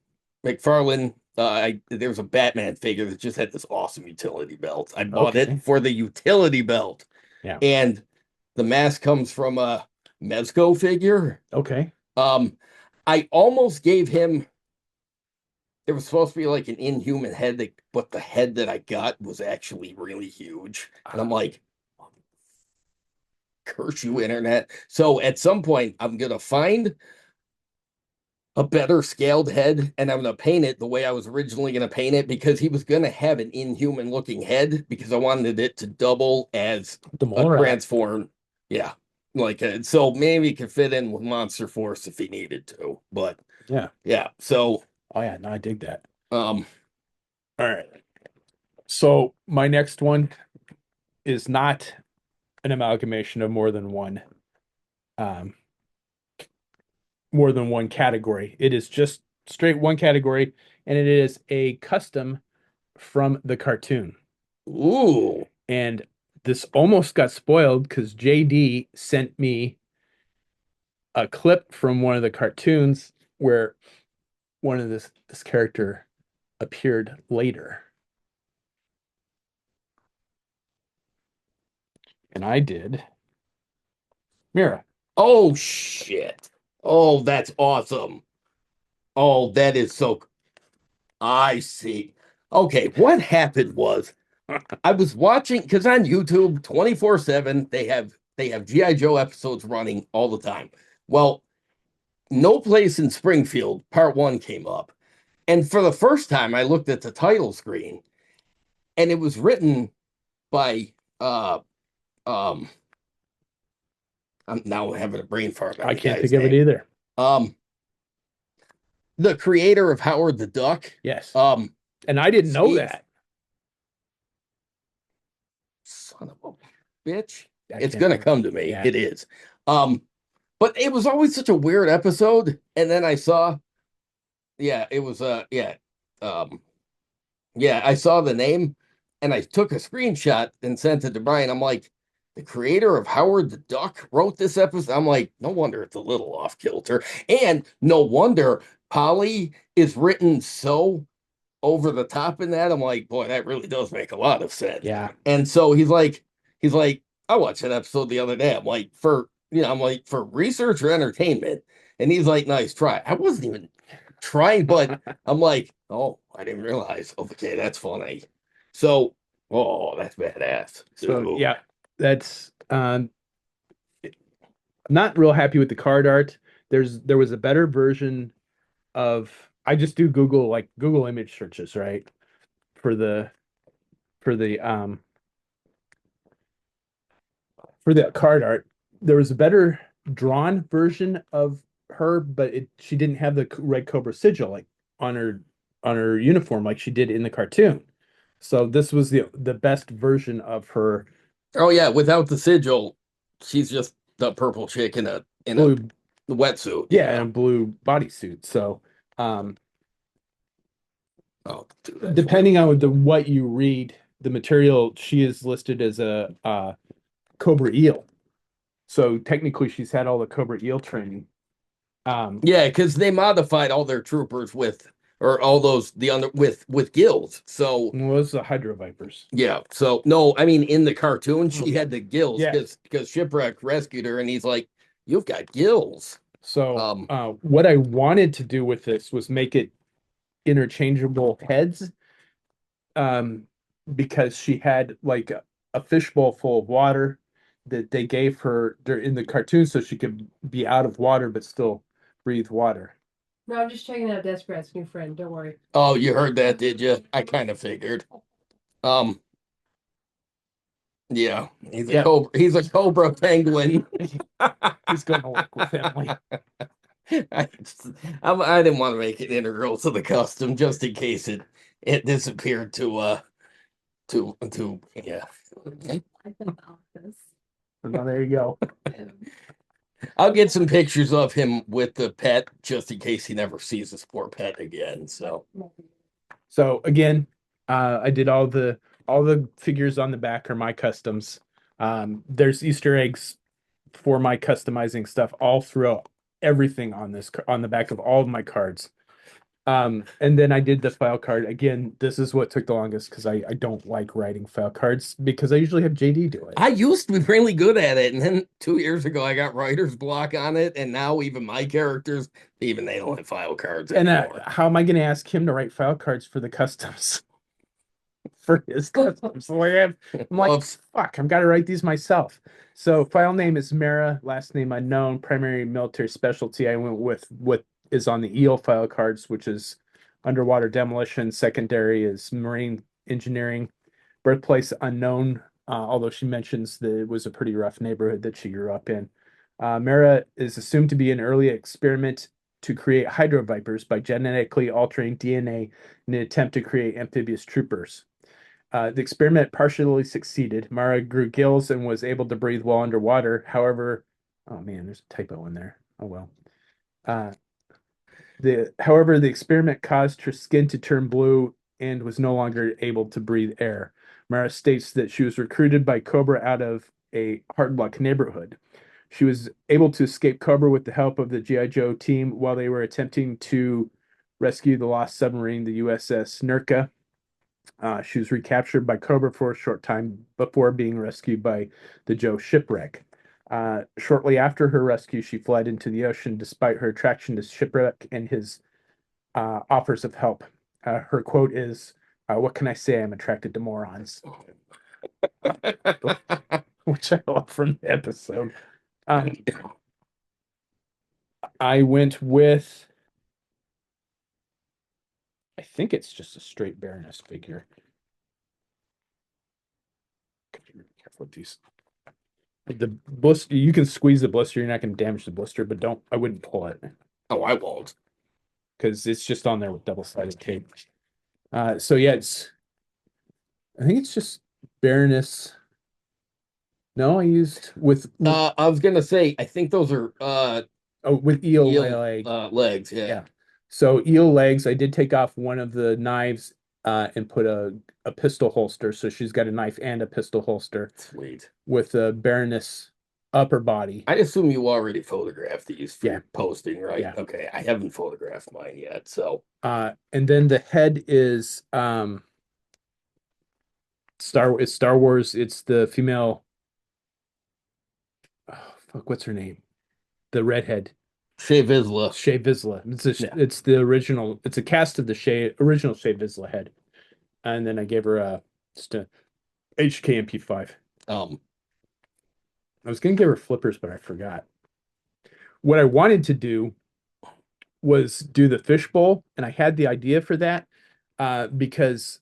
McFarlane. There was a Batman figure that just had this awesome utility belt. I bought it Okay. for the utility belt, Yeah. and the mask comes from a Mezco figure. Okay. Um, I almost gave him. There was supposed to be like an inhuman head, but the head that I got was actually really huge, and I'm Ah, like, curse you, internet. So at some point, I'm gonna find a better scaled head, and I'm gonna paint it the way I was originally gonna paint it, because he was gonna have an inhuman looking head, because I wanted it to double as the a mole rat. transform. Yeah, so maybe he could fit in with Monster Force if he needed to. But Yeah. yeah, so Oh yeah, no, I dig that. um, All right. So my next one is not an amalgamation of um more than one category. It is just straight one category, and it is a custom from the cartoon. ooh, And this almost got spoiled because JD sent me a clip from one of the cartoons where one of this character appeared later. And I did Mira. oh shit, oh that's awesome. Oh, that is so. I see. Okay, what happened was I was watching, because on YouTube 24/7 they have GI Joe episodes running all the time. Well, No Place in Springfield part 1 came up. And for the first time I looked at the title screen, and it was written by um I'm now having a brain fart on I the can't guy's think of it name. either. Um the creator of Howard the Duck. Yes. Um And I didn't know Steve, that. son of a bitch. I It's can't gonna think. come to me. Yeah. It is. Um but it was always such a weird episode. And then I saw, yeah, it was um yeah, I saw the name, and I took a screenshot and sent it to Brian. I'm like, the creator of Howard the Duck wrote this episode. I'm like, no wonder it's a little off kilter. And no wonder Polly is written so over the top in that. I'm like, boy, that really does make a lot of sense. Yeah. And so he's like, I watched that episode the other day. I'm like, for research or entertainment. And he's like, nice try. I wasn't even trying, but I'm like, oh, I didn't realize. Okay, that's funny. So, oh, that's badass. So Dude. yeah, that's I'm not real happy with the card art. There was a better version of I just do Google like Google image searches, right? For the for the um for the card art. There was a better drawn version of her, but she didn't have the red cobra sigil like on her uniform like she did in the cartoon. So this was the best version of her Oh yeah, without the sigil, she's just the purple chick in a blue, wetsuit. yeah, Yeah. and blue bodysuit. So um Oh, dude, that's right. depending on what you read, the material she is listed as a cobra eel. So technically she's had all the cobra eel training. Um Yeah, because they modified all their troopers with, or all those the under with gills. So was the Hydro Vipers. yeah, so no, I mean in the cartoon she Oh, had the gills yeah. because Shipwreck rescued her and he's like, "You've got gills." So Um, what I wanted to do with this was make it interchangeable heads, um, because she had like a fishbowl full of water that they gave her in the cartoon so she could be out of water but still breathe water. No, I'm just checking out Desperate's new friend. Don't worry. oh, you heard that, did you? I kind of figured. Um, yeah, Yeah, he's a cobra penguin. he's going to work with Emily. I, I didn't want to make it integral to the custom just in case it disappeared to yeah. So now there you go. I'll get some pictures of him with the pet just in case he never sees his poor pet again. So So again, I did all the figures on the back are my customs. There's Easter eggs for my customizing stuff all throughout everything on this on the back of all of my cards. And then I did the file card. Again, this is what took the longest because I don't like writing file cards because I usually have JD do it. I used to be really good at it, and then 2 years ago I got writer's block on it, and now even my characters, even they don't have file cards And anymore. how am I going to ask him to write file cards for the customs? For his customs. So I'm like, Oops. fuck, I've got to write these myself. So file name is Mara, last name unknown, primary military specialty. I went with what is on the EEL file cards, which is underwater demolition. Secondary is marine engineering. Birthplace unknown, although she mentions that it was a pretty rough neighborhood that she grew up in. Mara is assumed to be an early experiment to create hydrovipers by genetically altering DNA in an attempt to create amphibious troopers. The experiment partially succeeded. Mara grew gills and was able to breathe well underwater. However, oh man, there's a typo in there. Oh well. Uh, however, the experiment caused her skin to turn blue and was no longer able to breathe air. Mara states that she was recruited by Cobra out of a hard luck neighborhood. She was able to escape Cobra with the help of the G.I. Joe team while they were attempting to rescue the lost submarine, the USS Nurka. She was recaptured by Cobra for a short time before being rescued by the Joe shipwreck. Shortly after her rescue, she fled into the ocean despite her attraction to shipwreck and his offers of help. Her quote is, "What can I say? I'm attracted to morons," which I love from the episode. Um, I went with, I think it's just a straight Baroness figure. Be really careful with these. The blister, you can squeeze the blister, you're not going to damage the blister, but don't, I wouldn't pull it Oh, I won't. because it's just on there with double-sided tape. So yeah, I think it's just Baroness. No, I used I was gonna say, I think those are oh, with eel eel leg. legs. Yeah. Yeah. So eel legs, I did take off one of the knives and put a pistol holster. So she's got a knife and a pistol holster Sweet. with a Baroness upper body. I assume you already photographed these for Yeah. posting, right? Yeah. Okay, I haven't photographed mine yet, so And then the head is Star Wars. It's the female. Oh, fuck, what's her name? The redhead. Shea Vizsla. Shea Vizsla. Yeah. It's the original. It's a cast of the original Shea Vizsla head, and then I gave her just a HKMP5. Um, I was gonna give her flippers, but I forgot. What I wanted to do was do the fishbowl, and I had the idea for that because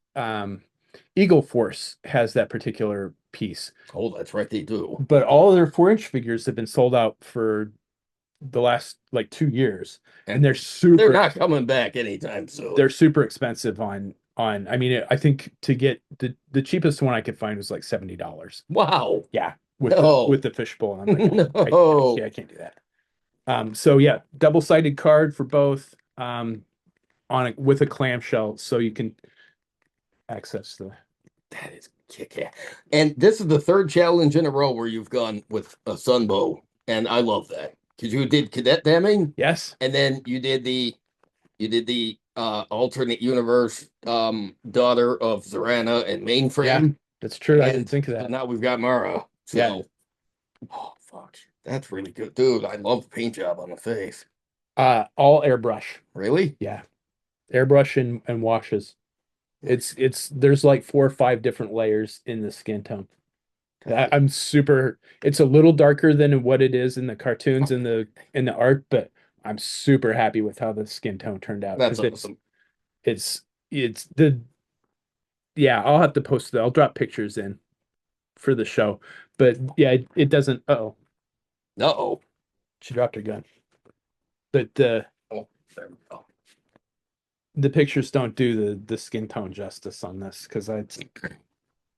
Eagle Force has that particular piece, Oh, that's right, they do. but all of their 4-inch figures have been sold out for the last like 2 years, and And they're not coming back anytime soon. they're super expensive on. I mean, I think to get the cheapest one I could find was like $70. Wow. Yeah, No. with the fishbowl, and I'm like, No. I can't do that. So yeah, double-sided card for both, with a clamshell, so you can access the. That is kick-ass. And this is the third challenge in a row where you've gone with a sunbow, and I love that because you did cadet damming, Yes. and then you did the alternate universe daughter of Zorana and mainframe. That's true. I And didn't think of so that. now we've got Mara. So, Yeah. oh fuck, that's really good, dude. I love the paint job on the face. All airbrush. Really? Yeah. Airbrush and washes. There's like 4 or 5 different layers in the skin tone. I'm super. It's a little darker than what it is in the cartoons and the art, but I'm super happy with how the skin tone turned out. That's 'Cause awesome. it's the yeah, I'll have to post it. I'll drop pictures in for the show. But yeah, it doesn't. Uh-oh, Uh-oh. she dropped her gun. But the Oh, there we go. the pictures don't do the skin tone justice on this because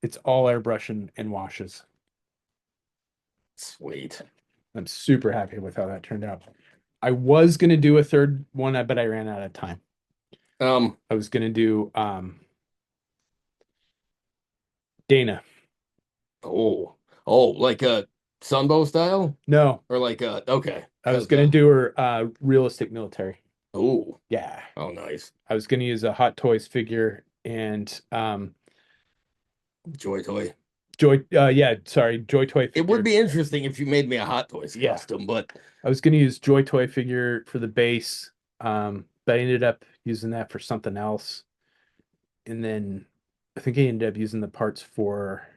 it's all airbrush and washes. Sweet. I'm super happy with how that turned out. I was gonna do a third one, but I ran out of time. I was gonna do Dana. Oh, like a sunbow style? No, Or like a okay. I was gonna do her realistic military. Oh, Yeah. oh nice. I was gonna use a Hot Toys figure and Joy toy. Joy Joy Toy It would figure. be interesting if you made me a Hot Toys Yeah. custom, but I was gonna use Joy Toy figure for the base, but I ended up using that for something else. And then I think I ended up using the parts for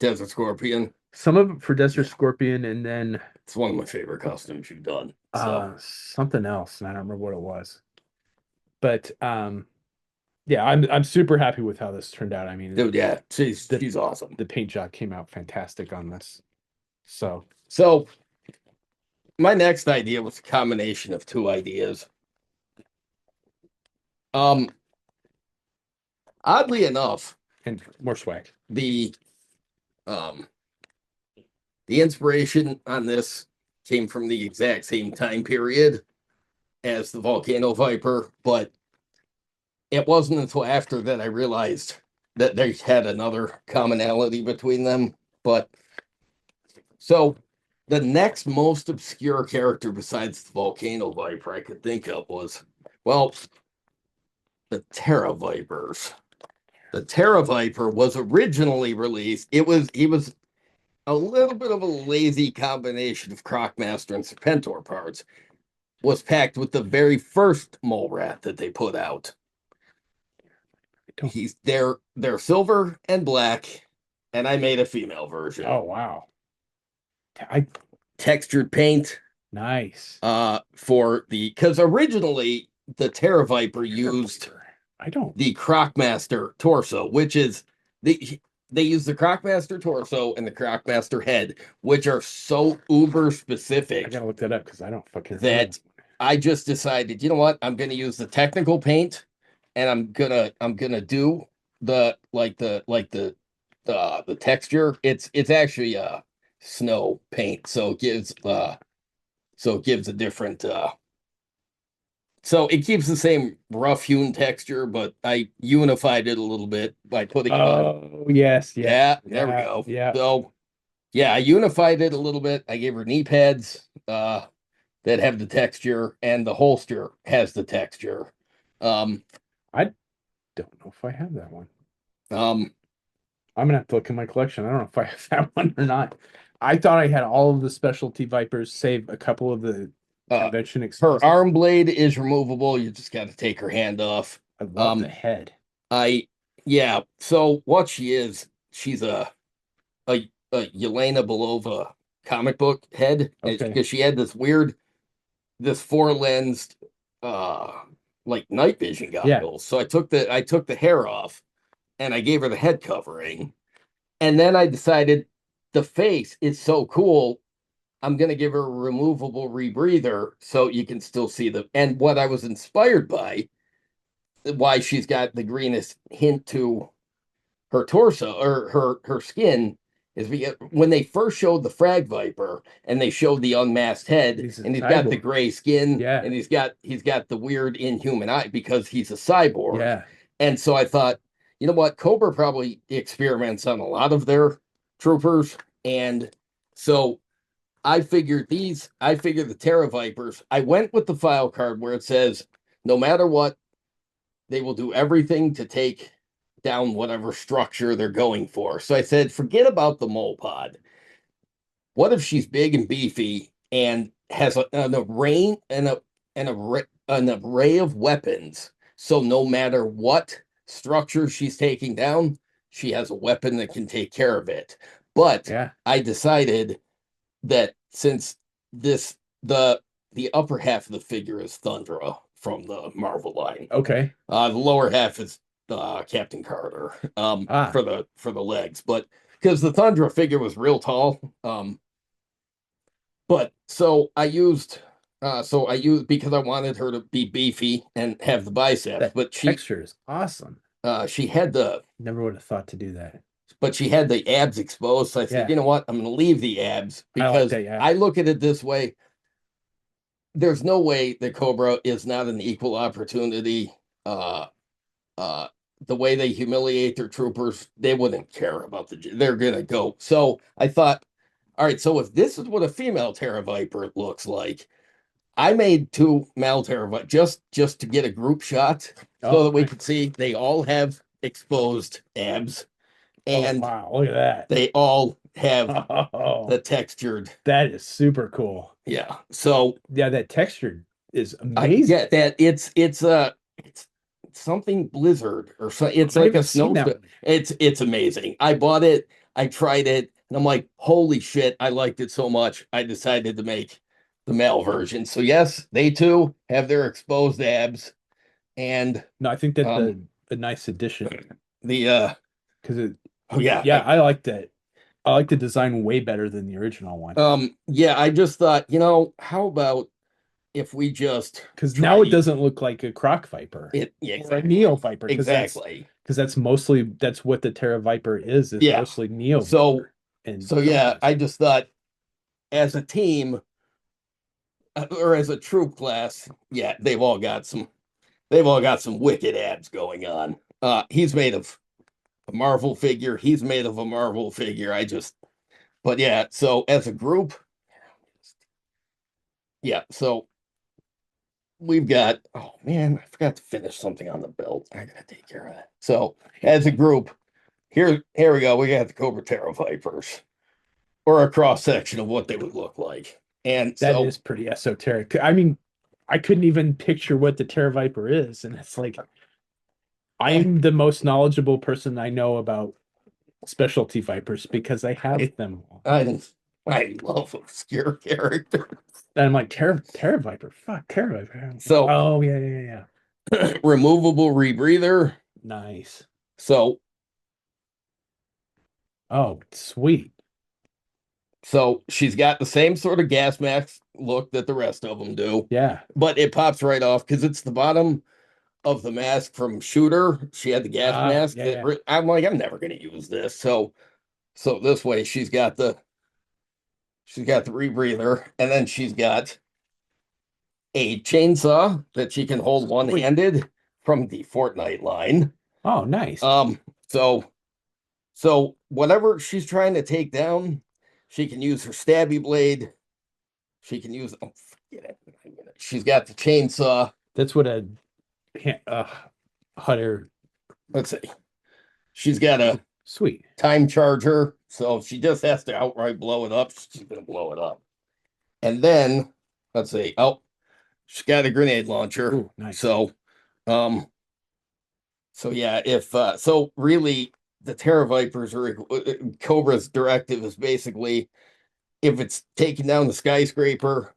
Desert Scorpion. some of it for Desert Yeah. Scorpion, and then It's one of my favorite costumes you've done. So something else, and I don't remember what it was. But yeah, I'm super happy with how this turned out. I mean, dude, yeah, she's awesome. the paint job came out fantastic on this. So So my next idea was a combination of two ideas. Oddly enough, and more swag. the inspiration on this came from the exact same time period as the Volcano Viper, but it wasn't until after that I realized that they had another commonality between them. But so the next most obscure character besides the Volcano Viper I could think of was, well, the Terra Vipers. The Terra Viper was originally released. He was a little bit of a lazy combination of Crocmaster and Serpentor parts. Was packed with the very first mole rat that they put out. They're silver and black, and I made a female version. Oh wow. Textured paint. Nice. Because originally the Terra Viper used the Crocmaster torso, which is they use the Crocmaster torso and the Crocmaster head, which are so uber specific. I gotta look that up because I don't fucking that I just decided, you know what? I'm gonna use the technical paint, and I'm gonna do the texture. It's actually snow paint, so it gives a different so it keeps the same rough hewn texture, but I unified it a little bit by putting it on. Oh yes, Yeah, there we go. Yeah. So yeah, I unified it a little bit. I gave her knee pads that have the texture, and the holster has the texture. I don't know if I have that one. I'm gonna have to look in my collection. I don't know if I have that one or not. I thought I had all of the specialty Vipers, save a couple of the convention her arm blade is removable. You just got to take her hand off. I love the head. Yeah. So what she's a Yelena Belova comic book head, because she had this 4-lensed like night vision Yeah. goggles. So I took the hair off and I gave her the head covering. And then I decided the face is so cool. I'm gonna give her a removable rebreather so you can still see the and what I was inspired by, why she's got the greenest hint to her torso or her skin is because when they first showed the frag viper and they showed the unmasked head He's a and he's got the cyborg. gray skin Yeah. and he's got the weird inhuman eye because he's a cyborg. Yeah. And so I thought, you know what, Cobra probably experiments on a lot of their troopers. And so I figured the Terra Vipers, I went with the file card where it says no matter what, they will do everything to take down whatever structure they're going for. So I said, forget about the mole pod. What if she's big and beefy and has an array and an array of weapons? So no matter what structure she's taking down, she has a weapon that can take care of it. But Yeah. I decided that since this the upper half of the figure is Thundra from the Marvel line. Okay. The lower half is Captain Carter Ah. for the legs, but because the Thundra figure was real tall. But so I used because I wanted her to be beefy and have the biceps, That but texture is awesome. she had the Never would have thought to do that. but she had the abs exposed. So I said, Yeah. you know what? I'm going to leave the abs I like because that, yeah. I look at it this way. There's no way that Cobra is not an equal opportunity. Uh, uh, the way they humiliate their troopers, they wouldn't care about they're going to go. So I thought, all right, so if this is what a female Terra Viper looks like, I made two male Terra Viper just to get a group shot so that we could see they all have exposed abs and wow, look at that. they all have Oh, the textured. that is super cool. Yeah. So Yeah, that texture is I amazing. get that it's something blizzard or so it's I like a haven't seen that snowstorm. one. It's amazing. I bought it, I tried it, and I'm like, holy shit, I liked it so much. I decided to make the male version. So yes, they too have their exposed abs and No, I think that's um a nice addition the because it, oh yeah, yeah, I like that. I like the design way better than the original one yeah, I just thought, you know, how about if we just because try now it doesn't look like a Croc Viper it yeah, or a exactly. Neo Viper Exactly. because that's mostly that's what the Terra Viper is Yeah. mostly Neo So Viper and so yeah, Cobras. I just thought as a team or as a troop class, yeah, they've all got some wicked abs going on. He's made of a Marvel figure. He's made of a Marvel figure. But yeah. So as a group, yeah. So we've got. Oh man, I forgot to finish something on the belt. I gotta take care of that. So as a group, here we go. We got the Cobra Terra Vipers, or a cross section of what they would look like. And That so is pretty esoteric. I mean, I couldn't even picture what the Terra Viper is, and it's like I'm the most knowledgeable person I know about specialty Vipers because I have them all. I love obscure characters. And I'm like, Terra Viper, fuck, Terra Viper. So Oh, yeah, yeah, yeah. removable rebreather. Nice. So Oh, sweet. she's got the same sort of gas mask look that the rest of them do, Yeah. but it pops right off because it's the bottom of the mask from Shooter. She had the gas mask Yeah, that yeah. I'm like, I'm never gonna use this. So this way she's got the rebreather, and then she's got a chainsaw that she can hold one-handed from the Fortnite line. Oh, nice. So so whatever she's trying to take down, she can use her stabby blade. She can use oh, forget it. She's got the chainsaw. That's what a Hunter. Let's see. She's got a Sweet. time charger, so she just has to outright blow it up. She's gonna blow it up. And then let's see. Oh, she's got a grenade launcher. Ooh, nice. Um, so yeah, if so really the Terra Vipers or Cobra's directive is basically if it's taking down the skyscraper,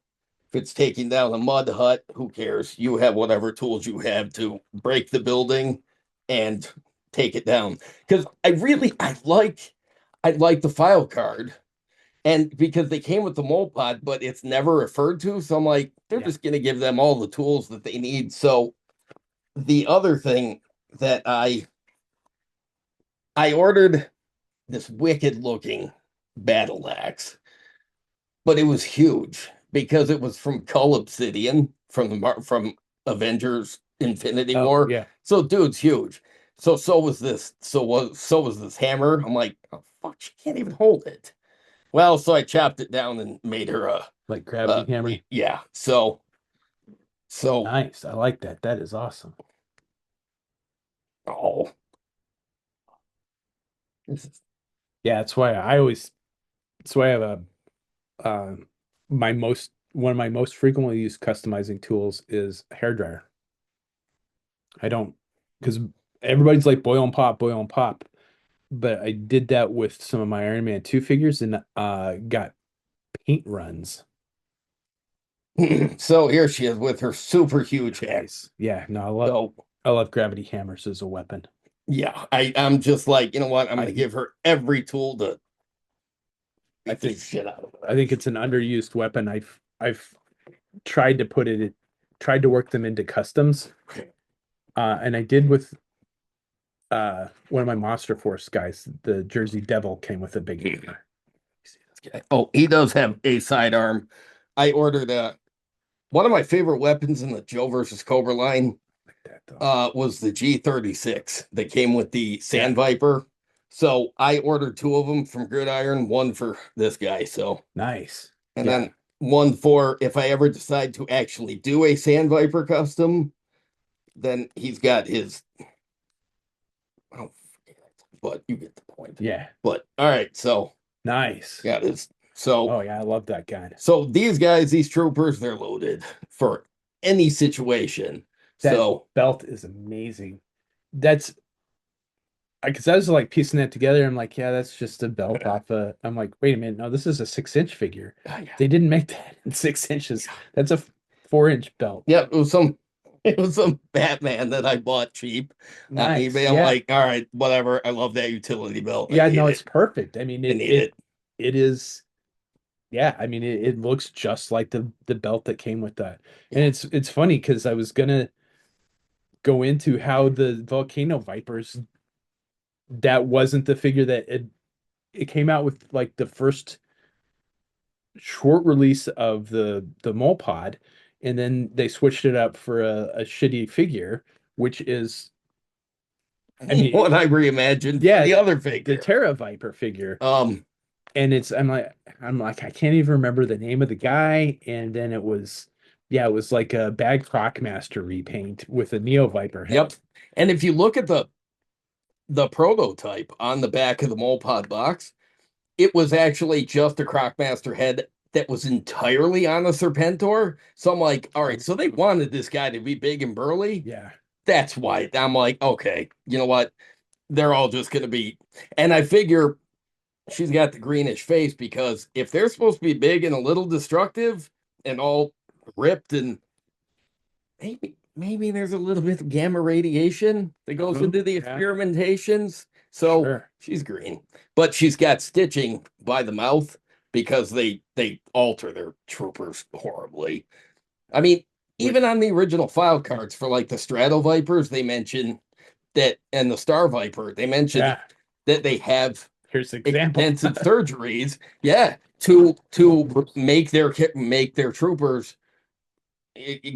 if it's taking down a mud hut, who cares? You have whatever tools you have to break the building and take it down. Because I like the file card. And because they came with the mole pod, but it's never referred to. So I'm like, they're Yeah. just gonna give them all the tools that they need. So the other thing that I ordered this wicked looking battle axe, but it was huge because it was from Cull Obsidian from Avengers Infinity Oh, War. yeah. So dude's huge. So was this. So was this hammer. I'm like, oh fuck, she can't even hold it. Well, so I chopped it down and made her a Like gravity hammer. yeah. So Nice. I like that. That is awesome. oh, this is Yeah, that's why I have a my most one of my most frequently used customizing tools is a hairdryer. I don't because everybody's like boil and pop, but I did that with some of my Iron Man 2 figures and got paint runs. so here she is with her super huge axe. Nice. Yeah, no, So I love gravity hammers as a weapon. yeah, I'm just like, you know what? I'm I gonna give her every tool to I beat the think shit out of I her. think it's an underused weapon. I've tried to tried to work them into customs. And I did with one of my Monster Force guys. The Jersey Devil came with a big hammer. Oh, he does have a sidearm. I ordered one of my favorite weapons in the Joe versus Cobra line Like that though. was the G36 that came with the Sand Yeah. Viper. So I ordered two of them from Gridiron, one for this guy. So Nice. and Yeah. then one for if I ever decide to actually do a Sand Viper custom, then he's got his. Oh, but you get the point. Yeah. But all right, so Nice. got his. So Oh yeah, I love that gun. so these guys, these troopers, they're loaded for any situation. That So belt is amazing. That's because I was like piecing that together. I'm like, yeah, that's just a belt off a. I'm like, wait a minute, no, this is a 6-inch figure. yeah. They didn't make that in 6 inches. That's a 4-inch belt. Yep, it was some Batman that I bought cheap on Nice. eBay. I'm Yeah. like, all right, whatever. I love that utility belt. I Yeah, need no, it. it's perfect. I mean, I need it. it is. Yeah, I mean, it looks just like the belt that came with that. And Yeah. it's funny because I was gonna go into how the Volcano Vipers, that wasn't the figure that it came out with like the first short release of the mole pod, and then they switched it up for a shitty figure, which is, I mean, What I reimagined for yeah, the other the figure. Terra Viper figure. Um, And I'm like I can't even remember the name of the guy. And then it was, yeah, it was like a Bag Crocmaster repaint with a Neo Viper yep. head. And if you look at the prototype on the back of the Molpod box, it was actually just a Crocmaster head that was entirely on a Serpentor. So I'm like, all right, so they wanted this guy to be big and burly. Yeah, That's why I'm like, okay, you know what? They're all just gonna be, and I figure she's got the greenish face because if they're supposed to be big and a little destructive and all ripped and maybe there's a little bit of gamma radiation that goes into the Yeah. experimentations. So sure. she's green, but she's got stitching by the mouth because they alter their troopers horribly. I mean, even on the original file cards for like the Strato Vipers, they mention that, and the Star Viper, they mention Yeah, that they have here's the example. extensive surgeries, yeah, to make their troopers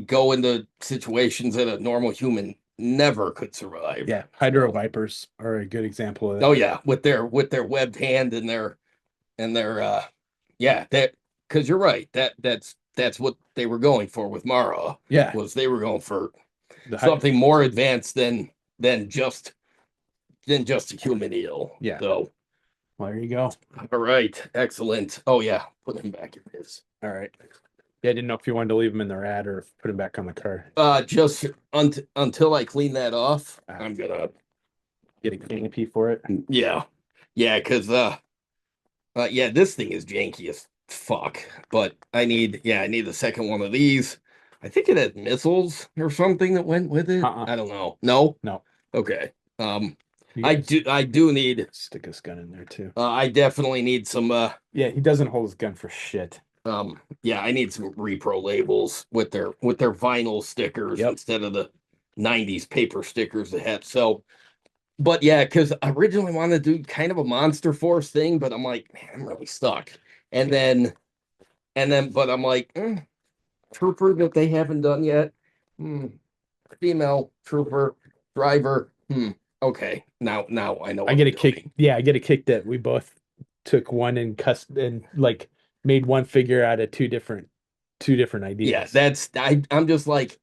go into situations that a normal human never could survive. Yeah, Hydro Vipers are a good example of that. Oh yeah, with their webbed hand and their yeah, that because you're right. That's what they were going for with Mara. Yeah, Was they were going for the something more advanced than just a human eel. Yeah. So Well, there you go. all right, excellent. Oh yeah, put him back in his. All right. Yeah, I didn't know if you wanted to leave them in their ad or put them back on the car. Just until I clean that off, I'm gonna Get a canopy for it. yeah, because yeah, this thing is janky as fuck. But I need the second one of these. I think it had missiles or something that went with it. Uh-uh. I don't know. No? No. Okay. You guys I do need stick his gun in there too. I definitely need some Yeah, he doesn't hold his gun for shit. yeah, I need some repro labels with their vinyl stickers Yep. instead of the 90s paper stickers they had. So, but yeah, because I originally wanted to do kind of a Monster Force thing, but I'm like, man, I'm really stuck. And then but I'm like, trooper that they haven't done yet. Hmm, female trooper driver. Okay, now I know I what get I'm a kick. doing. Yeah, I get a kick that we both took one and like made one figure out of two different Yeah, ideas. I'm just like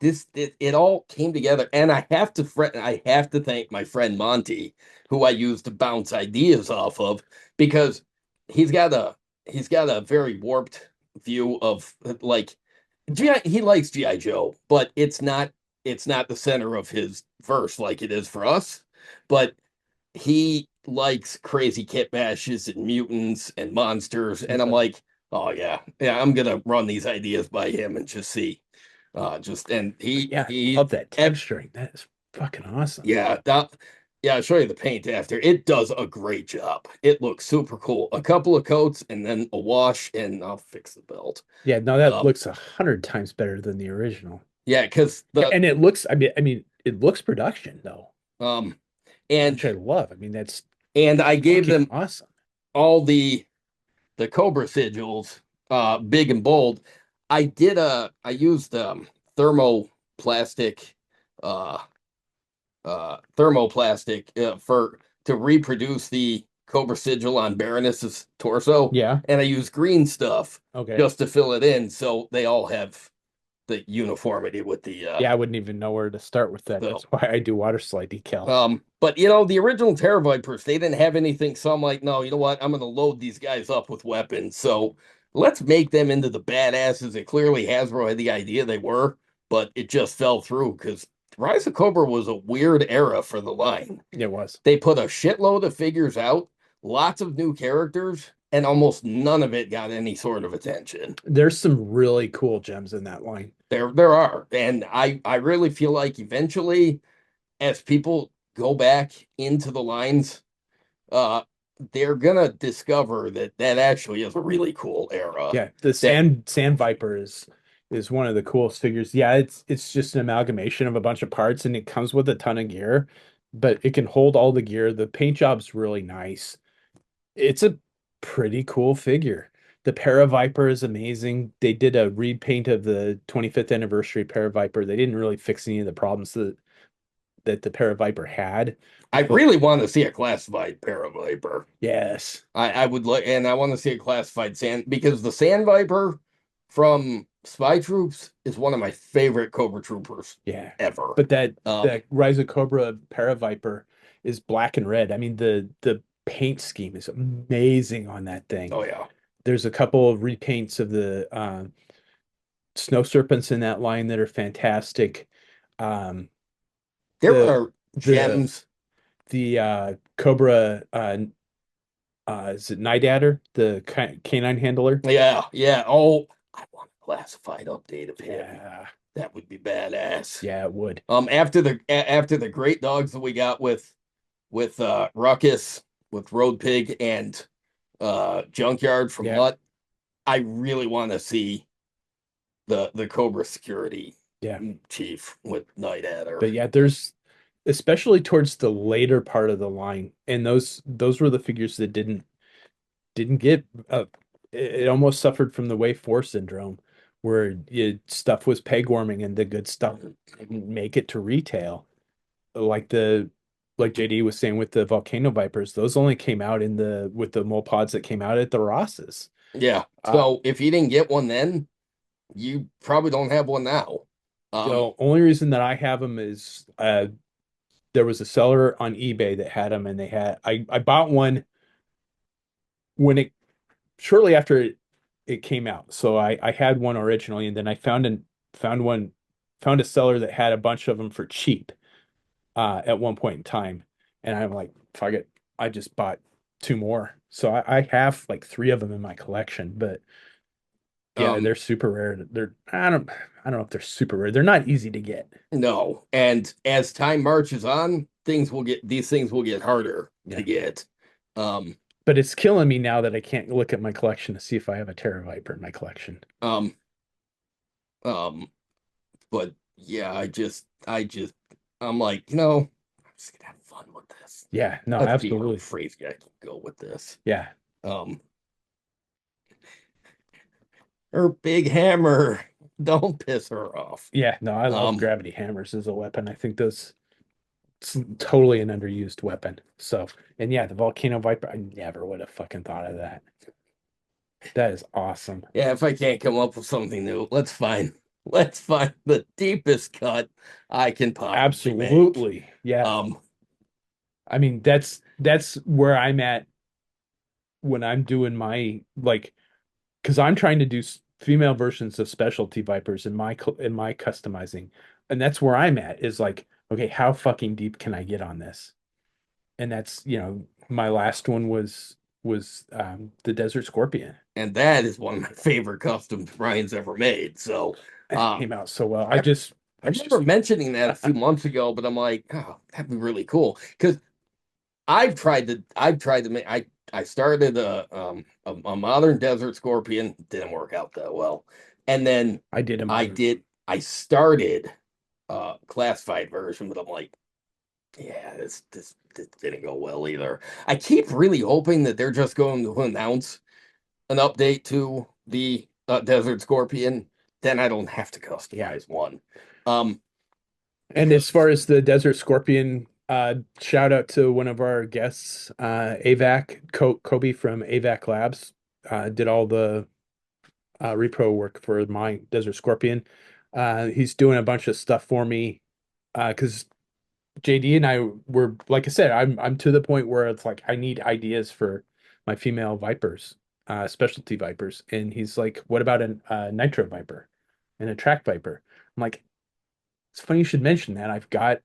it all came together, and I have to thank my friend Monty, who I used to bounce ideas off of, because he's got a he's got a very warped view of like he likes GI Joe, but it's not the center of his verse like it is for us. But he likes crazy kit bashes and mutants and monsters, and I'm Okay. like, oh yeah, I'm gonna run these ideas by him and just see. Just and But yeah, I he love that texturing. That is fucking awesome. yeah, yeah, I'll show you the paint after. It does a great job. It looks super cool. A couple of coats and then a wash, and I'll fix the belt. Yeah, no, that Um, looks 100 times better than the original. yeah, because And it looks, I mean, it looks production though, um, and which I love. I mean, that's I gave fucking them awesome. all the Cobra sigils, big and bold. I used thermoplastic, uh, thermoplastic for to reproduce the Cobra sigil on Baroness's torso, Yeah. and I used green stuff Okay. just to fill it in, so they all have the uniformity with Yeah, I wouldn't even know where to start with that. the That's why I do water slide decal. But the original Terra Vipers, they didn't have anything. So I'm like, no, you know what? I'm gonna load these guys up with weapons. So let's make them into the badasses that clearly Hasbro had the idea they were, but it just fell through because Rise of Cobra was a weird era for the line. It was. They put a shitload of figures out, lots of new characters, and almost none of it got any sort of attention. There's some really cool gems in that line. There are, and I really feel like eventually, as people go back into the lines, uh, they're gonna discover that that actually is a really cool era. Yeah, the That Sand Viper is one of the coolest figures. Yeah, it's just an amalgamation of a bunch of parts and it comes with a ton of gear, but it can hold all the gear. The paint job's really nice. It's a pretty cool figure. The Paraviper is amazing. They did a repaint of the 25th anniversary Paraviper. They didn't really fix any of the problems that the Paraviper had. I But really want to see a classified Paraviper. yes, I would like, and I want to see a classified Sand because the Sand Viper from Spy Troops is one of my favorite Cobra Troopers yeah. ever. But that Um, that Rise of Cobra Paraviper is black and red. I mean, the paint scheme is amazing on that thing. oh yeah, There's a couple of repaints of the snow serpents in that line that are fantastic. Um, there the are the gems. the Cobra is it Night Adder, the canine handler? Yeah. Oh, I want a classified update of him. Yeah, That would be badass. yeah, it would. After the great dogs that we got with Ruckus, with Road Pig and Junkyard from Yeah, Mutt, I really want to see the Cobra security yeah. chief with Night Adder. But yeah, there's especially towards the later part of the line, and those were the figures that didn't get it almost suffered from the wave four syndrome, where stuff was peg warming and the good stuff didn't make it to retail. Like like JD was saying with the Volcano Vipers, those only came out in the with the mole pods that came out at the Rosses. Yeah. Uh, So if you didn't get one then, you probably don't have one now. the only reason that I have them is there was a seller on eBay that had them, and I bought one when it shortly after it came out. So I had one originally, and then I found one found a seller that had a bunch of them for cheap at one point in time, and I'm like, fuck it, I just bought two more. So I have like three of them in my collection, but yeah, Um, they're super rare. I don't know if they're super rare. They're not easy to get. no, and as time marches on, these things will get harder Yeah. to get. Um, But it's killing me now that I can't look at my collection to see if I have a Terra Viper in my collection. um, um, but yeah, I'm like, I'm just gonna have fun with this. Yeah, no, Let's see how absolutely. crazy I can go with this. Yeah. Um, her big hammer, don't piss her off. Yeah, no, I love Um, gravity hammers as a weapon. I think those it's totally an underused weapon. So, and yeah, the Volcano Viper, I never would have fucking thought of that. That is awesome. yeah, if I can't come up with something new, let's find the deepest cut I can possibly make. Absolutely. Yeah. Um, I mean, that's where I'm at when I'm doing my like because I'm trying to do female versions of specialty Vipers in my customizing. And that's where I'm at is like, okay, how fucking deep can I get on this? And that's, my last one was the Desert Scorpion. and that is one of my favorite customs Brian's ever made. So, It uh, came out so well. I I It's remember just mentioning that a few months ago, but I'm like, oh, that'd be really cool because I've tried to make I started a modern desert scorpion, didn't work out that well. And then I did a modern. I started classified version, but I'm like, yeah, this didn't go well either. I keep really hoping that they're just going to announce an update to the desert scorpion, then I don't have to Yeah. customize one. Um And as because far as the Desert Scorpion, shout out to one of our guests, Kobe from AVAC Labs, did all the repro work for my Desert Scorpion. He's doing a bunch of stuff for me because JD and I were, like I said, I'm to the point where it's like I need ideas for my female Vipers, specialty Vipers, and he's like, "What about a Nitro Viper and a Track Viper?" I'm like, "It's funny you should mention that. I've got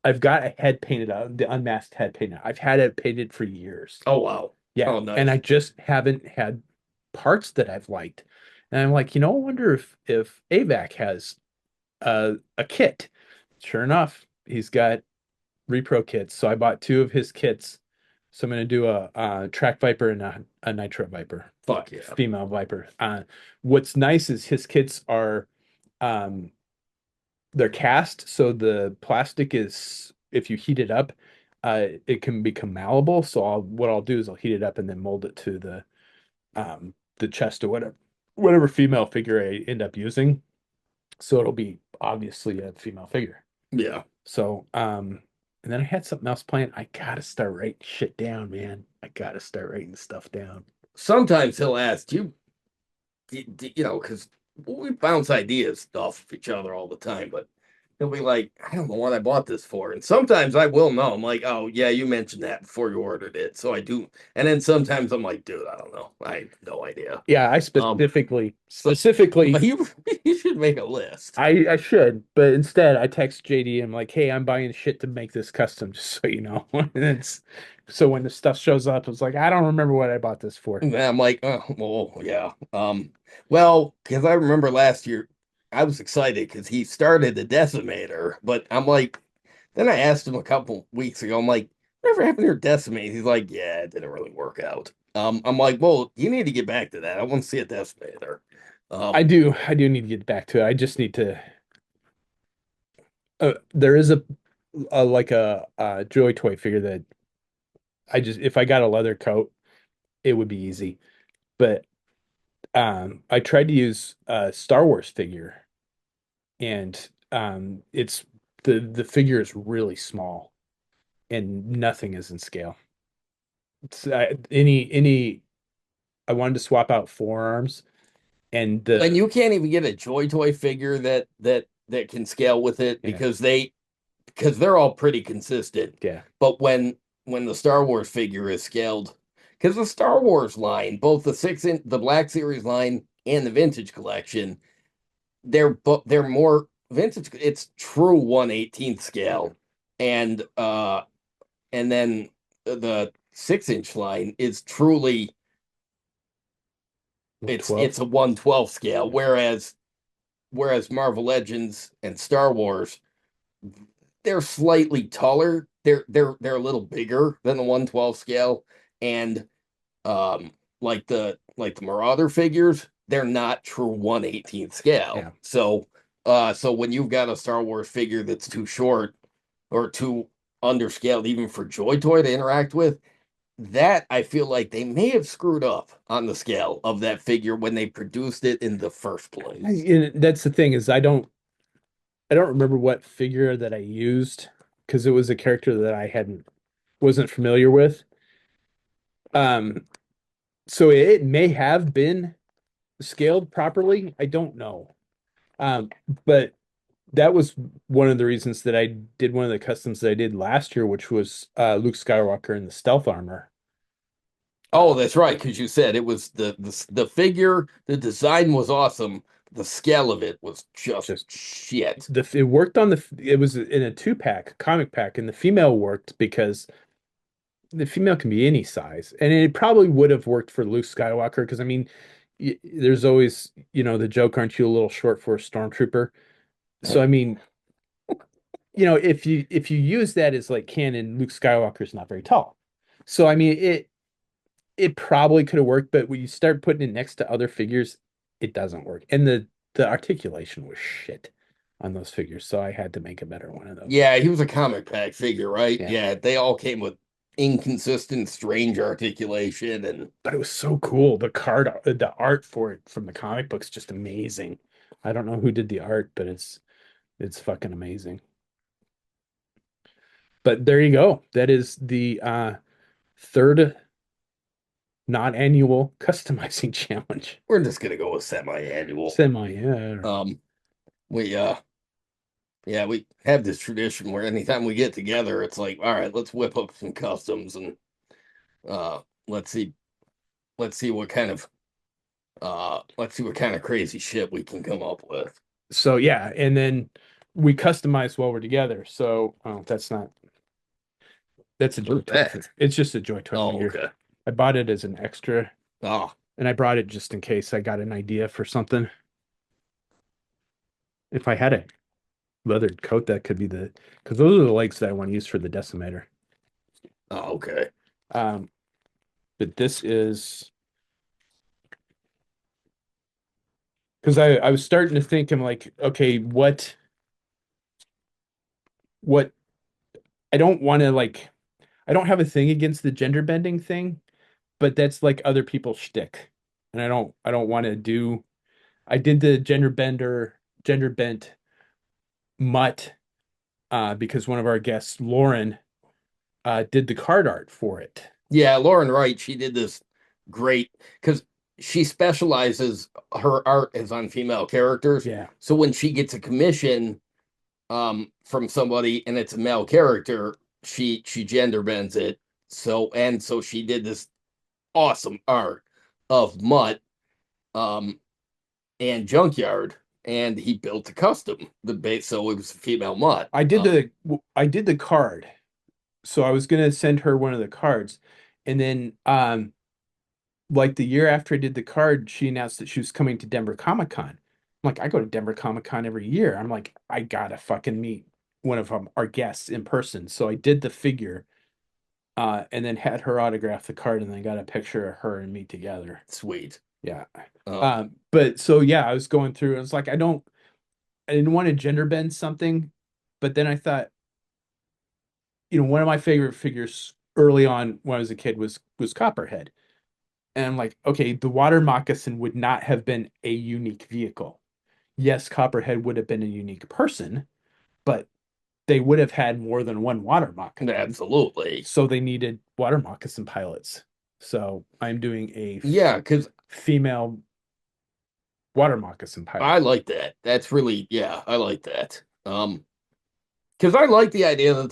a head painted out, the unmasked head painted. I've had it painted for years. oh wow. Yeah, Oh and I nice. just haven't had parts that I've liked. And I'm like, I wonder if AVAC has a kit. Sure enough, he's got repro kits. So I bought two of his kits. So I'm going to do a Track Viper and a Nitro Viper, Fuck yeah. female Viper. What's nice is his kits are um, they're cast, so the plastic is if you heat it up, it can become malleable. So what I'll do is I'll heat it up and then mold it to the chest or whatever female figure I end up using. So it'll be obviously a female figure. Yeah. So and then I had something else planned. I gotta start writing shit down, man. I gotta start writing stuff down. Sometimes he'll ask because we bounce ideas off of each other all the time, but he'll be like, I don't know what I bought this for. And sometimes I will know. I'm like, oh yeah, you mentioned that before you ordered it. So I do. And then sometimes I'm like, dude, I don't know. I have no idea. Yeah, I Um, specifically so specifically but you should make a list. I should, but instead I text JD and I'm like, hey, I'm buying shit to make this custom, just so you know. And it's so when the stuff shows up, it's like, I don't remember what I bought this for. And I'm like, oh, well, yeah. Well, because I remember last year, I was excited because he started the Decimator, but I'm like, then I asked him a couple weeks ago, I'm like, whatever happened to your Decimate? He's like, yeah, it didn't really work out. I'm like, well, you need to get back to that. I want to see a Decimator. I Um, do, I do need to get back to it. I just need to. There is a like a Joy Toy figure that if I got a leather coat, it would be easy. But I tried to use a Star Wars figure, and it's the figure is really small, and nothing is in scale. It's, any I wanted to swap out forearms, and and you can't even get a Joy Toy figure that can scale with it yeah, because they're all pretty consistent. yeah, But when the Star Wars figure is scaled, because the Star Wars line, both the Black Series line and the Vintage Collection, they're more vintage. It's true 1/18th scale, and then the 6-inch line is truly it's 12. a 1/12 scale, whereas Marvel Legends and Star Wars, they're slightly taller. They're a little bigger than the 1/12 scale, and um like the Marauder figures, they're not true 1/18 scale. Yeah. So when you've got a Star Wars figure that's too short or too underscaled, even for Joy Toy to interact with, that I feel like they may have screwed up on the scale of that figure when they produced it in the first place. And that's the thing is I don't remember what figure that I used because it was a character that I hadn't wasn't familiar with. Um, so it may have been scaled properly. I don't know. Um, but that was one of the reasons that I did one of the customs that I did last year, which was Luke Skywalker in the stealth armor. Oh, that's right, because you said it was the figure, the design was awesome. The scale of it was just Just shit. it worked on it was in a two pack comic pack, and the female worked because the female can be any size, and it probably would have worked for Luke Skywalker because I mean, there's always the joke, aren't you a little short for a stormtrooper? So I mean, if you use that as like canon, Luke Skywalker's not very tall. So I mean, it probably could have worked, but when you start putting it next to other figures, it doesn't work. And the articulation was shit on those figures, so I had to make a better one of those. Yeah, he was a comic pack figure, right? Yeah. Yeah, they all came with inconsistent, strange articulation, and But it was so cool. The art for it from the comic book's just amazing. I don't know who did the art, but it's fucking amazing. But there you go. That is the third not annual customizing challenge. we're just gonna go with semi-annual. Semi, yeah. We yeah, we have this tradition where anytime we get together, it's like, all right, let's whip up some customs and uh let's see let's see what kind of crazy shit we can come up with. So yeah, and then we customize while we're together. So that's a joy What's toy. that? It's just a joy toy Oh, figure. okay. I bought it as an extra, Oh, and I brought it just in case I got an idea for something. If I had a leathered coat, that could be because those are the legs that I want to use for the decimator. oh, okay. Um, but this is because I was starting to think, I'm like, okay, what I don't want to like I don't have a thing against the gender bending thing, but that's like other people's shtick. And I don't want to do I did the gender bent mutt because one of our guests, Lauren, did the card art for it. Yeah, Lauren Wright, she did this great because she specializes, her art is on female characters. Yeah. So when she gets a commission from somebody and it's a male character, she gender bends it. So she did this awesome art of Mutt um and Junkyard, and he built a custom the base, so it was a female Mutt. I did the card. So I was gonna send her one of the cards. And then like the year after I did the card, she announced that she was coming to Denver Comic Con. I'm like, I go to Denver Comic Con every year. I'm like, I gotta fucking meet one of our guests in person. So I did the figure, and then had her autograph the card, and then got a picture of her and me together. Sweet. Yeah. Oh, But so yeah, I was going through. I was like, I didn't want to gender bend something, but then I thought, one of my favorite figures early on when I was a kid was Copperhead. And I'm like, okay, the water moccasin would not have been a unique vehicle. Yes, Copperhead would have been a unique person, but they would have had more than one water moccasin. absolutely. So they needed water moccasin pilots. So I'm doing a Yeah, because female water moccasin pilot. I like that. That's really, yeah, I like that. Because I like the idea that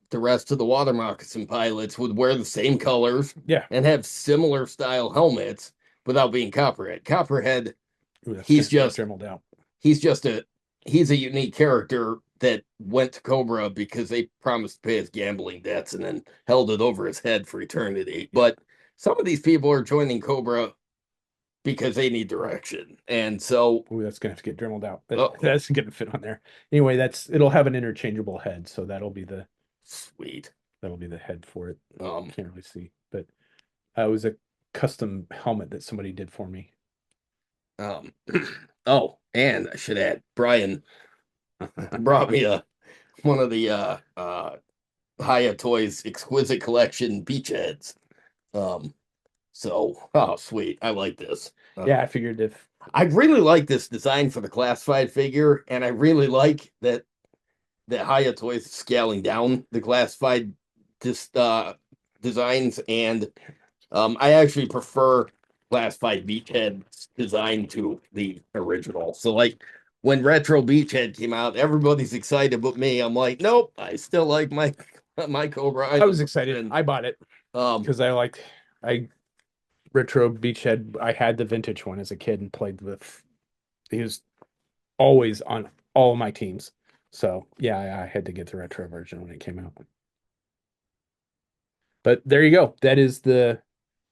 the rest of the water moccasin pilots would wear the same colors, Yeah. and have similar style helmets without being Copperhead. Copperhead, Ooh, that's he's gonna get just dremeled out. he's just a he's a unique character that went to Cobra because they promised to pay his gambling debts and then held it over his head for eternity. But some of these people are joining Cobra because they need direction. And so, Ooh, that's gonna have to get dremelled out. oh, That's gonna fit on there. Anyway, it'll have an interchangeable head, so sweet. that'll be the head for it. Um, Can't really see, but it was a custom helmet that somebody did for me. um, oh, and I should add, Brian brought me one of the Haya Toys exquisite collection beachheads. So oh sweet, I like this. Yeah, I figured if I really like this design for the classified figure, and I really like that Haya Toys is scaling down the classified dis, designs, and I actually prefer classified beachhead design to the original. So like when retro beachhead came out, everybody's excited but me. I'm like, nope, I still like my Cobra. I was excited. And I bought it because I retro beachhead. I had the vintage one as a kid and played with. He was always on all of my teams. So yeah, I had to get the retro version when it came out. But there you go. That is the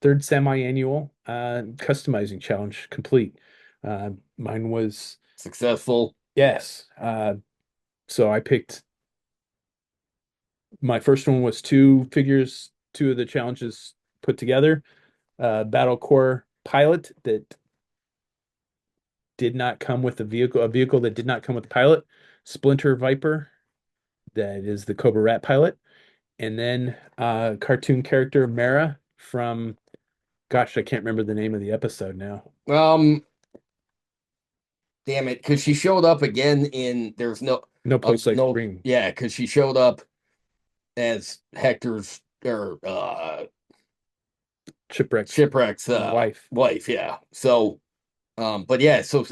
third semi-annual customizing challenge complete. Mine was successful. yes. So I picked my first one was two figures, two of the challenges put together. Battle Core pilot that did not come with a vehicle that did not come with a pilot. Splinter Viper, that is the Cobra Rat pilot. And then cartoon character Mara from, gosh, I can't remember the name of the episode now. Damn it, because she showed up again in there's No place like no Spring. yeah, because she showed up as Hector's or Shipwreck's wife. wife, yeah. So but yeah, so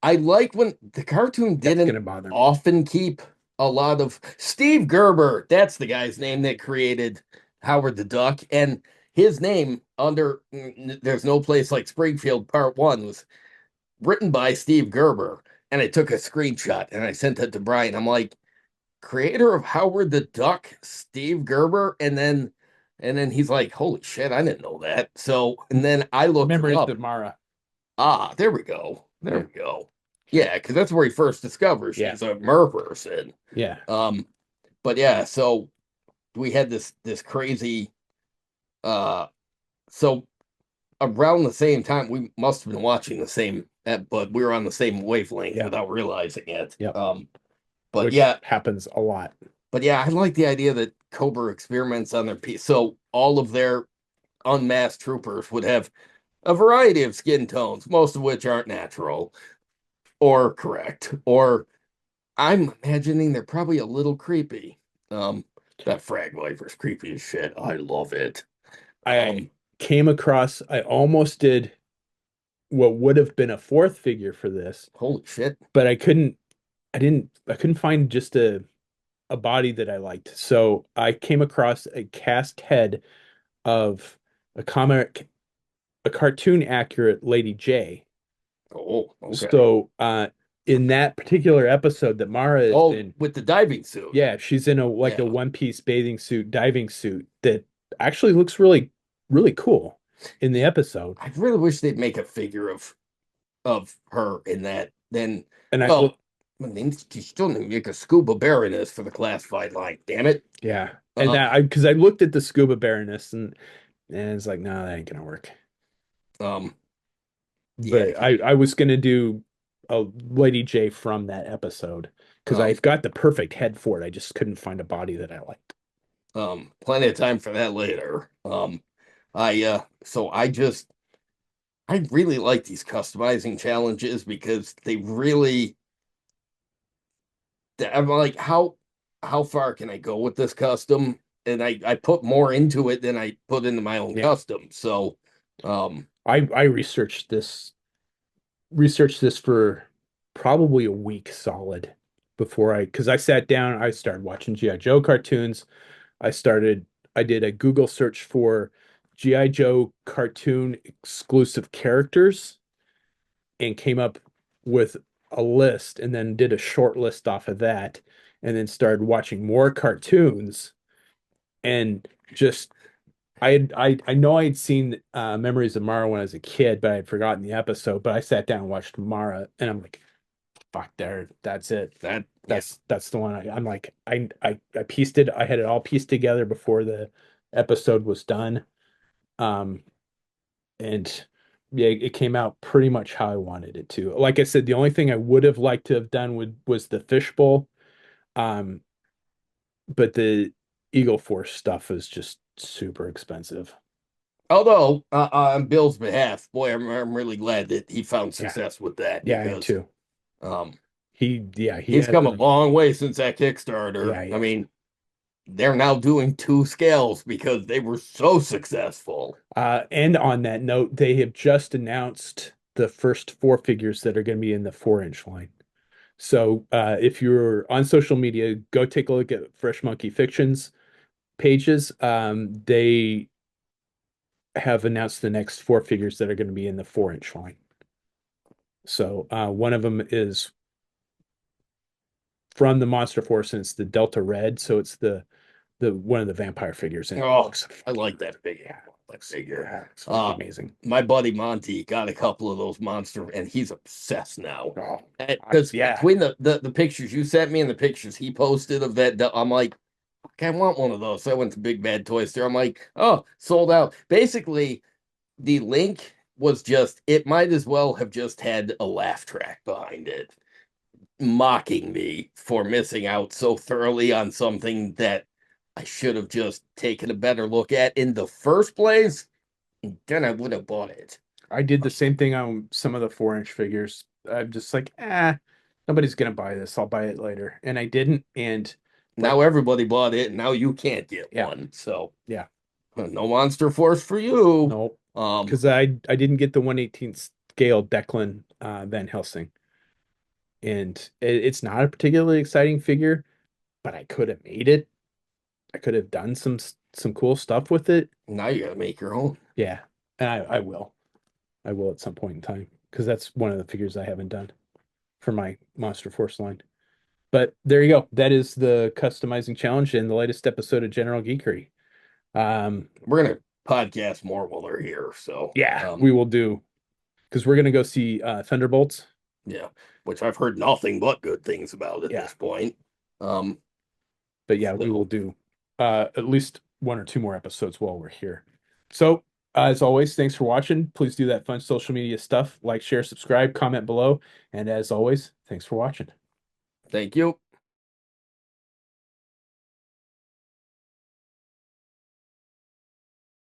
I like when the cartoon That's didn't gonna bother me. often keep a lot of Steve Gerber, that's the guy's name that created Howard the Duck, and his name under There's No Place Like Springfield Part 1 was written by Steve Gerber, and I took a screenshot and I sent it to Brian. I'm like, creator of Howard the Duck, Steve Gerber, and then he's like, holy shit, I didn't know that. So and then I looked it Memories up. of Mara. Ah, there we go. There we go. Yeah, because that's where he first discovers she's a mer person. Yeah. But yeah, so we had this crazy so around the same time we must have been watching the same but we were on the same wavelength without realizing it. Yep. But Which yeah, happens a lot. but yeah, I like the idea that Cobra experiments on their piece. So all of their unmasked troopers would have a variety of skin tones, most of which aren't natural or correct. Or I'm imagining they're probably a little creepy. That frag viper's creepy as shit. I love it. I came across, I almost did what would have been a fourth figure for this, Holy shit. but I couldn't find just a body that I liked. So I came across a cast head of a cartoon accurate Lady J. Oh, okay. So in that particular episode that Mara is in, with the diving suit. yeah, she's in a one-piece bathing suit, diving suit that actually looks really, really cool in the episode. I really wish they'd make a figure of her in that. Then And I mean, you still need to make a scuba baroness for the classified line. Damn it. yeah, and because I looked at the scuba baroness and it's like, no, that ain't gonna work. But I was gonna do a Lady J from that episode because I've got the perfect head for it. I just couldn't find a body that I liked. Plenty of time for that later. I really like these customizing challenges because I'm like, how far can I go with this custom? And I put more into it than I put into my own custom. So I researched this for probably a week solid because I sat down, I started watching G.I. Joe cartoons. I did a Google search for G.I. Joe cartoon exclusive characters and came up with a list and then did a short list off of that. and then started watching more cartoons and just I know I'd seen Memories of Mara when I was a kid, but I'd forgotten the episode. But I sat down and watched Mara, and I'm like, "Fuck, that's it. That's the one." I'm like, I pieced it. I had it all pieced together before the episode was done, um, and yeah, it came out pretty much how I wanted it to. Like I said, the only thing I would have liked to have done was the fishbowl, um, but the Eagle Force stuff is just super expensive. Although, on Bill's behalf, boy, I'm really glad that he found Yeah. success with that Yeah, I am because too. um, He he's has come a long way since that Kickstarter. yeah, I yeah. mean, they're now doing 2 scales because they were so successful. And on that note, they have just announced the first four figures that are going to be in the 4-inch line. So if you're on social media, go take a look at Fresh Monkey Fictions pages. They have announced the next four figures that are going to be in the 4-inch line. So one of them is from the Monster Force, and it's the Delta Red. So it's the one of the vampire figures, and it Oh, looks I like that figure. yeah, That figure. yeah, it's amazing. My buddy Monty got a couple of those monster, and he's obsessed now. Oh, Because yeah, between the pictures you sent me and the pictures he posted of that, I'm like, I want one of those. So I went to Big Bad Toy Store. I'm like, oh, sold out. Basically, the link was just, it might as well have just had a laugh track behind it, mocking me for missing out so thoroughly on something that I should have just taken a better look at in the first place. Then I would have bought it. I did the same thing on some of the 4-inch figures. I'm just like, nobody's gonna buy this. I'll buy it later, and I didn't. And like, Now everybody bought it, and now you can't get yeah, one. So yeah, no Monster Force for you. no, Um, because I didn't get the 1/18th scale Declan Van Helsing, and it's not a particularly exciting figure, but I could have made it. I could have done some cool stuff with it. now you gotta make your own. Yeah, and I will. I will at some point in time because that's one of the figures I haven't done for my Monster Force line. But there you go. That is the customizing challenge in the latest episode of General Geekery. We're gonna podcast more while they're here. So Yeah, we will do because we're gonna go see Thunderbolts. yeah, which I've heard nothing but good things about at Yeah. this point. Um, But yeah, we will do at least one or two more episodes while we're here. So as always, thanks for watching. Please do that fun social media stuff. Like, share, subscribe, comment below. And as always, thanks for watching. thank you.